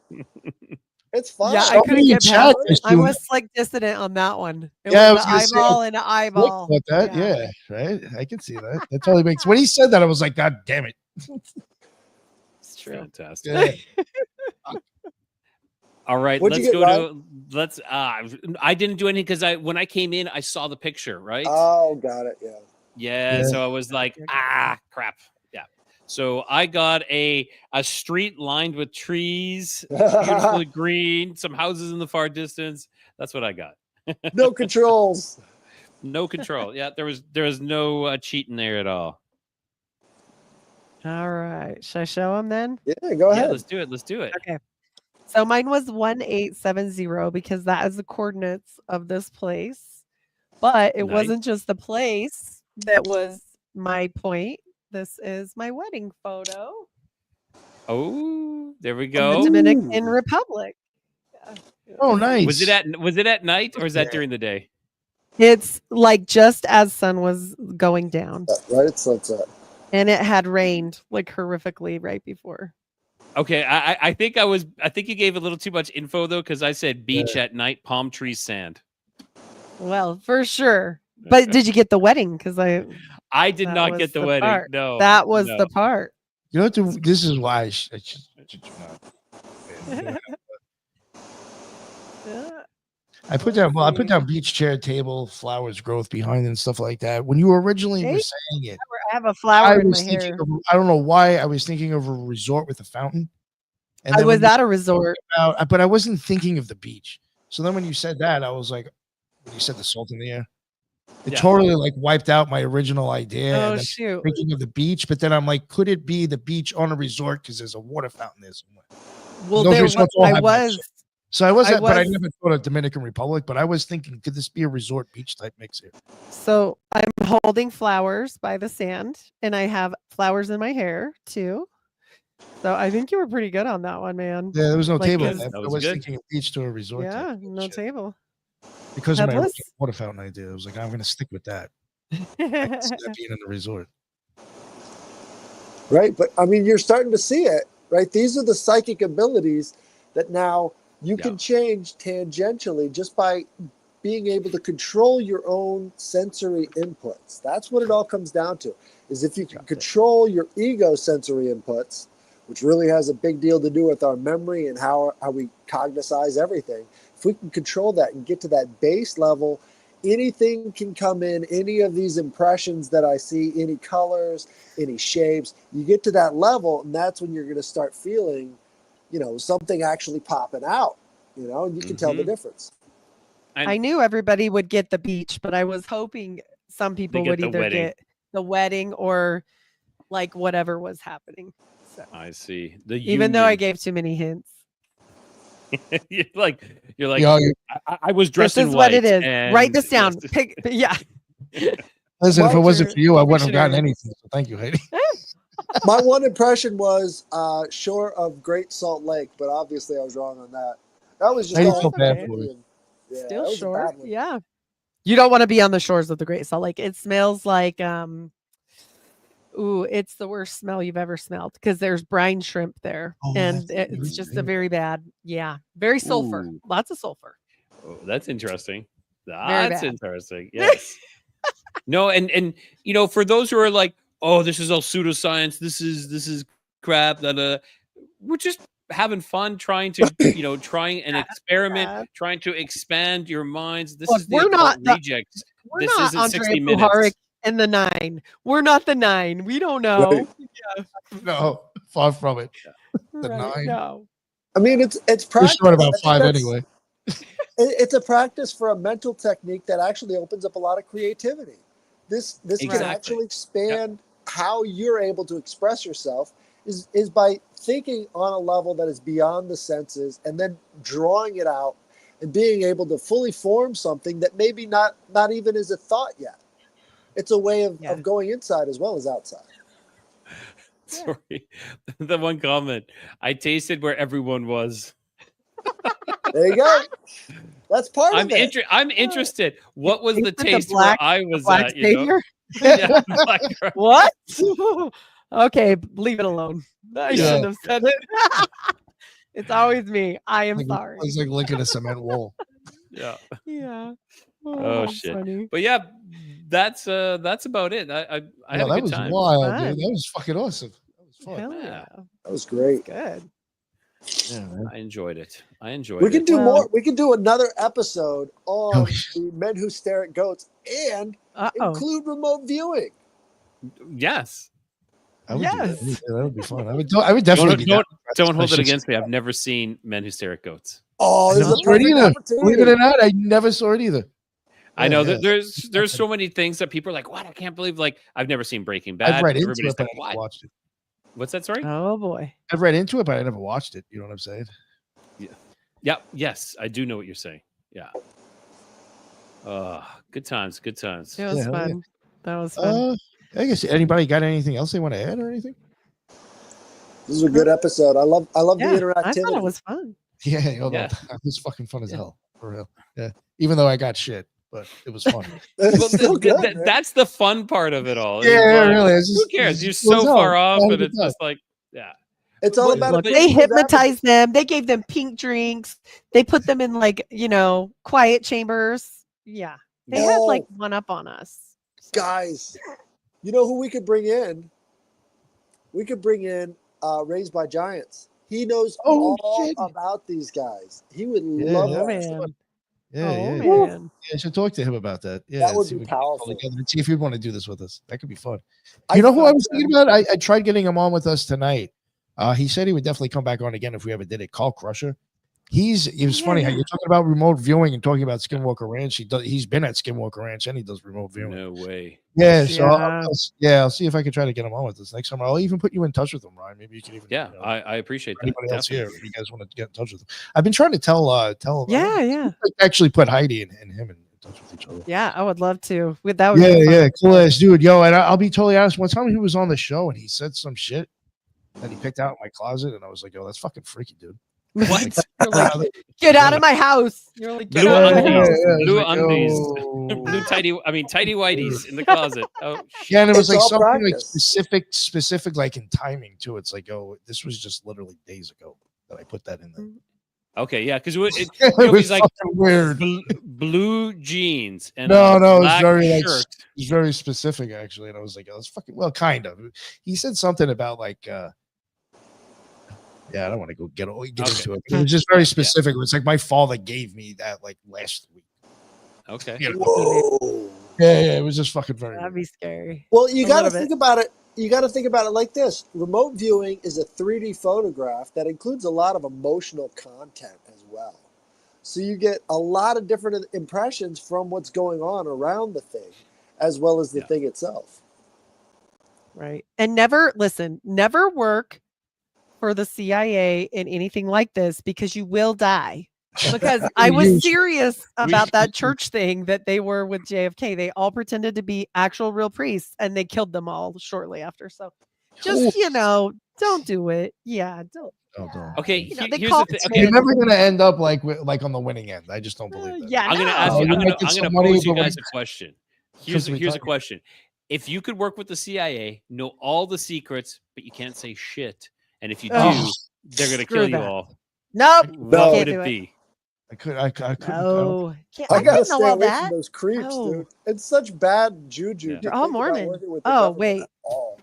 It's fine. Yeah, I couldn't get past it. I was like dissident on that one. It was an eyeball and an eyeball. Like that, yeah, right. I can see that. That totally makes. When he said that, I was like, God damn it! It's true. Fantastic. Yeah. All right, let's go to. Let's. I didn't do anything because when I came in, I saw the picture. Right. Oh, got it. Yeah. Yeah. So I was like, crap. So I got a street lined with trees, beautifully green, some houses in the far distance. That's what I got. No controls. No control. Yeah, there was no cheating there at all. All right. Should I show them then? Yeah, go ahead. Yeah, let's do it. Okay. So mine was 1870 because that is the coordinates of this place. But it wasn't just the place that was my point. This is my wedding photo. Oh, there we go. The Dominican Republic. Yeah. Oh, nice. Was it at night or is that during the day? It's like just as sun was going down. Right at sunset. And it had rained like horrifically right before. Okay, I think you gave a little too much info though, because I said beach at night, palm trees, sand. Well, for sure. But did you get the wedding? Because I did that not was get the the wedding. part. No, That was no. the part. You know what? This is why I should not. I put down beach chair, table, flowers, growth behind it and stuff like that. When you originally were saying it, I have a flower in my thinking hair. I don't know why I was thinking of a resort with a fountain. And I then was at a resort. but I wasn't thinking of the beach. So then when you said that, I was like, when you said the salt in the air, it totally like wiped out my original idea. Oh, and then shoot. thinking of the beach, but then I'm like, could it be the beach on a resort because there's a water fountain there somewhere? Well, Those there resorts was, all I have that was. shit. So but I was- never thought of Dominican Republic, but I was thinking, could this be a resort beach type mix here? So I'm holding flowers by the sand, and I have flowers in my hair too. So I think you were pretty good on that one, man. Yeah, there was no Like, table. is- I That was was good. thinking of beach to a resort. Yeah, type no shit. table. Because of my Headless? original water fountain idea. I was like, I'm going to stick with that. I can see that being in the resort. Right. But I mean, you're starting to see it, right? These are the psychic abilities that now you can change tangentially just by being able to control your own sensory inputs. That's what it all comes down to, is if you can control your ego sensory inputs, which really has a big deal to do with our memory and how we cognize everything. If we can control that and get to that base level, anything can come in, any of these impressions that I see, any colors, any shapes, you get to that level, and that's when you're going to start feeling, something actually popping out, and you can tell the difference. I knew everybody would get the beach, but I was hoping some people would either get the wedding or like whatever was happening. So I see. Even though I gave too many hints. you're like, Yeah, I was dressed in This is white. what it is. Write this down. Yes. Pick, yeah. Listen, if it wasn't for you, I wouldn't have gotten Dictionary. anything. So thank you, Heidi. My one impression was shore of Great Salt Lake, but obviously I was wrong on that. That was just Maybe all feel bad okay. for it. Yeah, that Still was a short. bad one. Yeah. You don't want to be on the shores of the Great Salt Lake. It smells like it's the worst smell you've ever smelled because there's brine shrimp there. Oh, and that's it's just a weird. very bad, very sulfur. Ooh. Lots of sulfur. Oh, that's interesting. Very That's bad. interesting. Yes. No, and for those who are like, oh, this is all pseudoscience. This is crap. We're just having fun trying to, trying an experiment, trying to expand your minds. This Look, is the we're not occult the- rejects. We're This not isn't Andrea 60 minutes. Puharich and the 9. We're not the 9. We don't know. Right. No, far from it. The Right, 9. No. I mean, it's We're practice. short I about think 5 that's- anyway. It's a practice for a mental technique that actually opens up a lot of creativity. This can Exactly. actually expand how you're able to express yourself is by thinking on a level that is beyond the senses and then drawing it out and being able to fully form something that maybe not even is a thought yet. It's a way of going inside as well as outside. Sorry. The one comment. I tasted where everyone was. There you go. That's part I'm of it. I'm interested. What was the Tasted the taste black- where I was Black at? Savior? Yeah, black rice. What? Okay, leave it alone. I Yeah. shouldn't have said it. It's always me. I am sorry. It's like licking a cement wall. Yeah. Yeah. Oh, that's shit. funny. But yeah, that's about it. I had a that good was time. wild, Fun. dude. That was fucking awesome. That was fun. Hell Yeah. yeah. That was great. Good. Yeah, man. I enjoyed it. We can do Well- more. We can do another episode on Oh, the men who stare at goats and Uh-oh. include remote viewing. Yes. I would Yes. do that. That would be fun. I would definitely be down. Don't hold it Especially- against me. I've never seen Men Who Stare at Goats. Oh, I this is never a saw it perfect either. opportunity. Believe it or not, I never saw it either. I know Yeah. that there's so many things that people are like, what? I can't believe, like, I've never seen Breaking Bad. I've read into Everybody's it, but like, I never what? watched it. What's that? Sorry? Oh boy. I've read into it, but I never watched it. You know what I'm saying? Yeah. Yes, I do know what you're saying. Yeah. Good times. Good times. It was Yeah, hell yeah. fun. That was fun. I guess anybody got anything else they want to add or anything? This is a good episode. I love the I interactivity. thought it was fun. Yeah, hold Yeah. on. It was fucking fun as Yeah. hell, for real. Yeah, even though I got shit, but it was fun. It's Well, still good, man. that's the fun part of it all. Yeah, It's like, really. who cares? You're so far off, and it's just like, yeah. It's all But- about Look, but- they appeasing those hypnotized them. They gave them pink drinks. They put them in like, quiet chambers. Yeah. They had like Oh. one up on us. So- guys. You know who we could bring in? We could bring in Raised by Giants. He knows Oh, all shit. about these guys. He would Yeah, love Oh, that. man. Yeah, Oh, yeah. man. Yeah, I should talk to him about that. Yeah, That would see be if we can get all powerful. together and see if he'd want to do this with us. That could be fun. I You know who I thought was that- thinking about? I tried getting him on with us tonight. He said he would definitely come back on again if we ever did it. Carl Crusher. It was funny how Yeah. you're talking about remote viewing and talking about Skinwalker Ranch. He's been at Skinwalker Ranch and he does remote viewing. No way. Yeah, so Yeah. I'll see if I can try to get him on with us next time. I'll even put you in touch with him, Ryan. Maybe you can even Yeah, I appreciate that. anybody else here Definitely. if you guys want to get in touch with him. I've been trying to tell him. Yeah, yeah. Actually put Heidi and him in touch with each other. Yeah, I would love to. That would Yeah, be fun. yeah, cool ass dude. Yo, and I'll be totally honest. One time he was on the show and he said some shit that he picked out in my closet, and I was like, "Yo, that's fucking freaky, dude." What? You're like, get out of my house. You're like, get Blue out of my undies. house. Blue Like, undies. yo. Blue tidy whities in the closet. Oh, Yeah, and it was It's like all something like practice. specific, like in timing too. It's like, oh, this was just literally days ago that I put that in there. okay, yeah, because it It was was like fucking weird. blue jeans and No, a no, it's black very like shirt. it's very specific actually, and I was like, oh, it's fucking well, kind of. He said something about like, yeah, I don't want to go get Okay. into it. But it was just very specific. It's like my father gave me that like last week. Okay. You know? Whoa. Yeah, it was just fucking very. That'd be scary. Well, you A got to little think bit. about it. You got to think about it like this. Remote viewing is a 3D photograph that includes a lot of emotional content as well. So you get a lot of different impressions from what's going on around the thing, as well as the Yeah. thing itself. Right. And never work for the CIA in anything like this because you will die. Because I was serious about that church thing that they were with JFK. They all pretended to be actual real priests and they killed them all shortly after. So just, don't do it. Yeah, don't. Don't. Okay, You know, he- they here's call the thing. it Okay, You're never gonna end up like on the winning end. I just don't believe that. Yeah, I'm gonna no. ask you. You I'm might gonna get some pose money, you but guys a question. Here's we a talk- question. If you could work with the CIA, know all the secrets, but you can't say shit, and if you do, Oh, they're gonna screw kill you that. all. Nope. What No. would Can't it do it. be? I couldn't. No. Can't, I I gotta didn't stay know all away that. from those creeps, Oh. dude. It's such bad juju. Yeah. to They're all think about Mormon. working with the Oh, government wait. at all.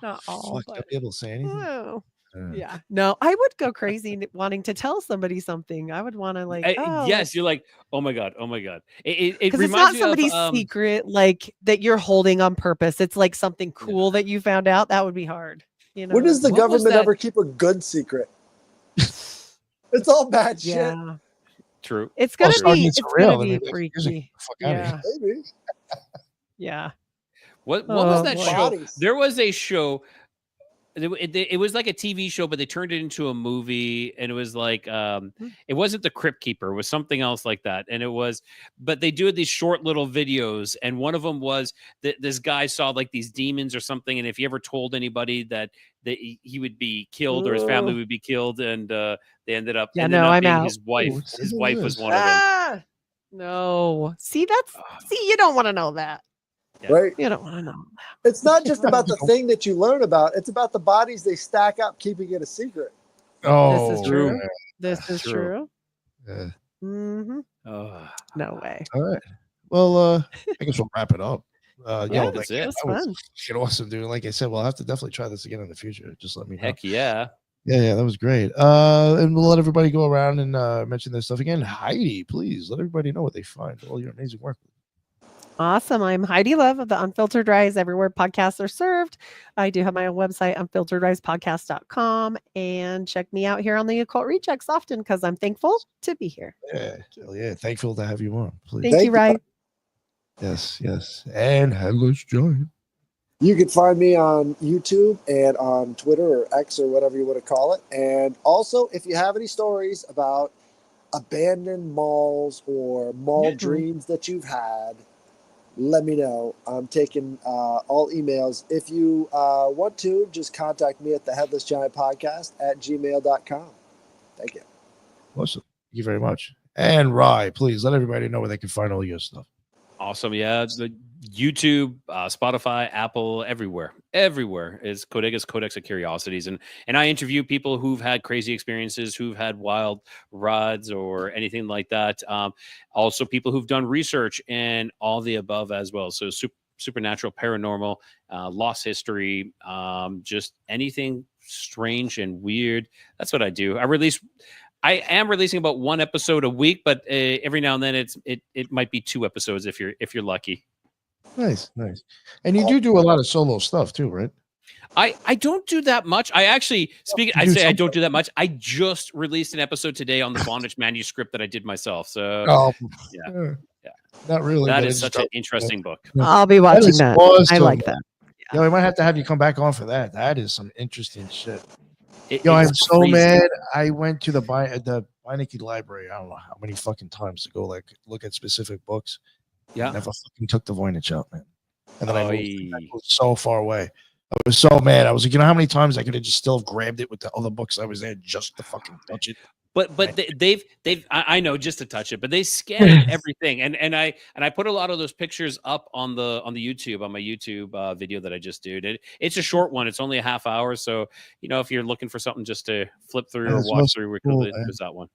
Not all, Fuck, but I'll be able to say anything. oh, Yeah. yeah. No, I would go crazy wanting to tell somebody something. I would want to like, Yes, you're like, oh my god, oh my god. It because it's reminds not me somebody's of secret like that you're holding on purpose. It's like something cool that you found out. That would be hard. You know. When does the What was government that? ever keep a good secret? It's all bad shit. Yeah. True. It's gonna Well, be. it's It's real. gonna I be mean, like, here's a- freaky. fuck outta here. Yeah. Maybe. Yeah. What was Oh, that boy. show? Bodies. There was a show. It was like a TV show, but they turned it into a movie, and it was like it wasn't the Crypt Keeper, it was something else like that. And it was, but they do these short little videos, and one of them was that this guy saw like these demons or something, and if he ever told anybody that he would be killed or his family Ooh. would be killed, and they ended up Yeah, ended no, up I'm being out. his wife. Ooh, His what wife is was this? one of them. Ah, no. See, you don't want to know that. Yeah. Right? You don't want to know. It's not just about the thing that you learn about. It's about the bodies they stack up, keeping it a secret. Oh, This is true. This is True. true. Yeah. Mm-hmm. Oh, No way. All right. Well, I guess we'll wrap it up. Yeah, Yo, that's like, it. It was that was fun. fucking awesome, dude. Like I said, we'll have to definitely try this again in the future. Just let me know. heck yeah. Yeah, that was great. And we'll let everybody go around and mention their stuff again. Heidi, please let everybody know what they find. All your amazing work. Awesome. I'm Heidi Love of the Unfiltered Rise everywhere podcasts are served. I do have my own website, unfilteredrisepodcast.com, and check me out here on the Occult Rejects often because I'm thankful to be here. Yeah, hell yeah. Thankful to have you on. Please. Thank Thank you, you. Rye. Yes. And Headless Giant. You can find me on YouTube and on Twitter or X or whatever you want to call it. And also, if you have any stories about abandoned malls or mall Mhm. dreams that you've had, let me know. I'm taking all emails. If you want to, just contact me at the Headless Giant Podcast at gmail.com. Thank you. Awesome. Thank you very much. And Rye, please let everybody know where they can find all your stuff. Awesome. Yeah. The YouTube, Spotify, Apple, everywhere is Codex of Curiosities. And I interview people who've had crazy experiences, who've had wild rides or anything like that. Also people who've done research and all the above as well. So supernatural, paranormal, lost history, just anything strange and weird. That's what I do. I am releasing about one episode a week, but every now and then it might be 2 episodes if you're lucky. Nice. And you do a lot of solo stuff too, right? I don't do that much. I actually I don't do that much. I just released an episode today on the bondage manuscript that I did myself. So yeah. Not really. That is such an interesting book. I'll be watching that. Awesome. I like that. Yeah, we might have to have you come back on for that. That is some interesting shit. It's I'm so crazy. mad. I went to the Beinecke library. I don't know how many fucking times to go look at specific books. Yeah. Never fucking took the Voynich out, man. And then I moved so far away. I was so mad. I was like, how many times I could have just still grabbed it with the other books I was there just to fucking touch it. But they've I know just to touch it, but they scanned everything, and I put a lot of those pictures up on the YouTube, on my YouTube video that I just did. It's a short one; it's only a half hour, so if you're looking for something just to flip through or watch through, there's that one.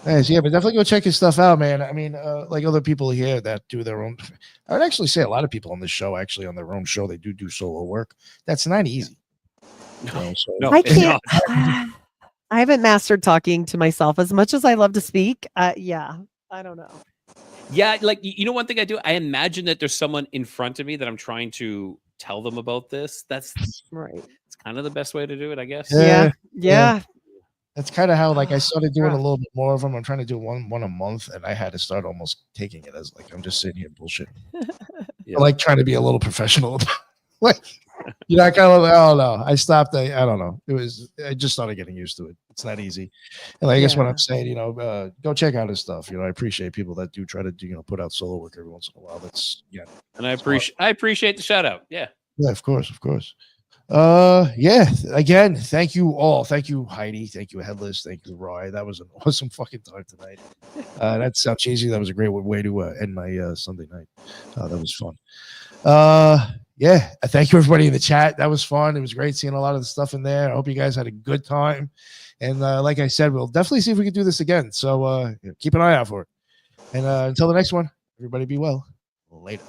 Nice, yeah, but definitely go check his stuff out, man. I mean, like other people here that do their own. I would actually say a lot of people on this show, actually on their own show, they do solo work. That's not easy. No, I can't. I haven't mastered talking to myself as much as I love to speak. Yeah, I don't know. Yeah, like one thing I do, I imagine that there's someone in front of me that I'm trying to tell them about this. That's right. It's kind of the best way to do it, I guess. Yeah. That's kind of how I started doing a little bit more of them. I'm trying to do one a month, and I had to start almost taking it as I'm just sitting here bullshit. I like trying to be a little professional. I kind of I don't know. I stopped. I don't know. I just started getting used to it. It's not easy. And I guess what I'm saying, go check out his stuff. I appreciate people that do try to put out solo work every once in a while. That's And I appreciate the shout out. Yeah. Yeah, of course. Again, thank you all. Thank you, Heidi. Thank you, Headless. Thank you, Rye. That was an awesome fucking time tonight. That sounds cheesy. That was a great way to end my Sunday night. That was fun. Thank you everybody in the chat. That was fun. It was great seeing a lot of the stuff in there. I hope you guys had a good time. And like I said, we'll definitely see if we can do this again. So keep an eye out for it. And until the next one, everybody be well. Later.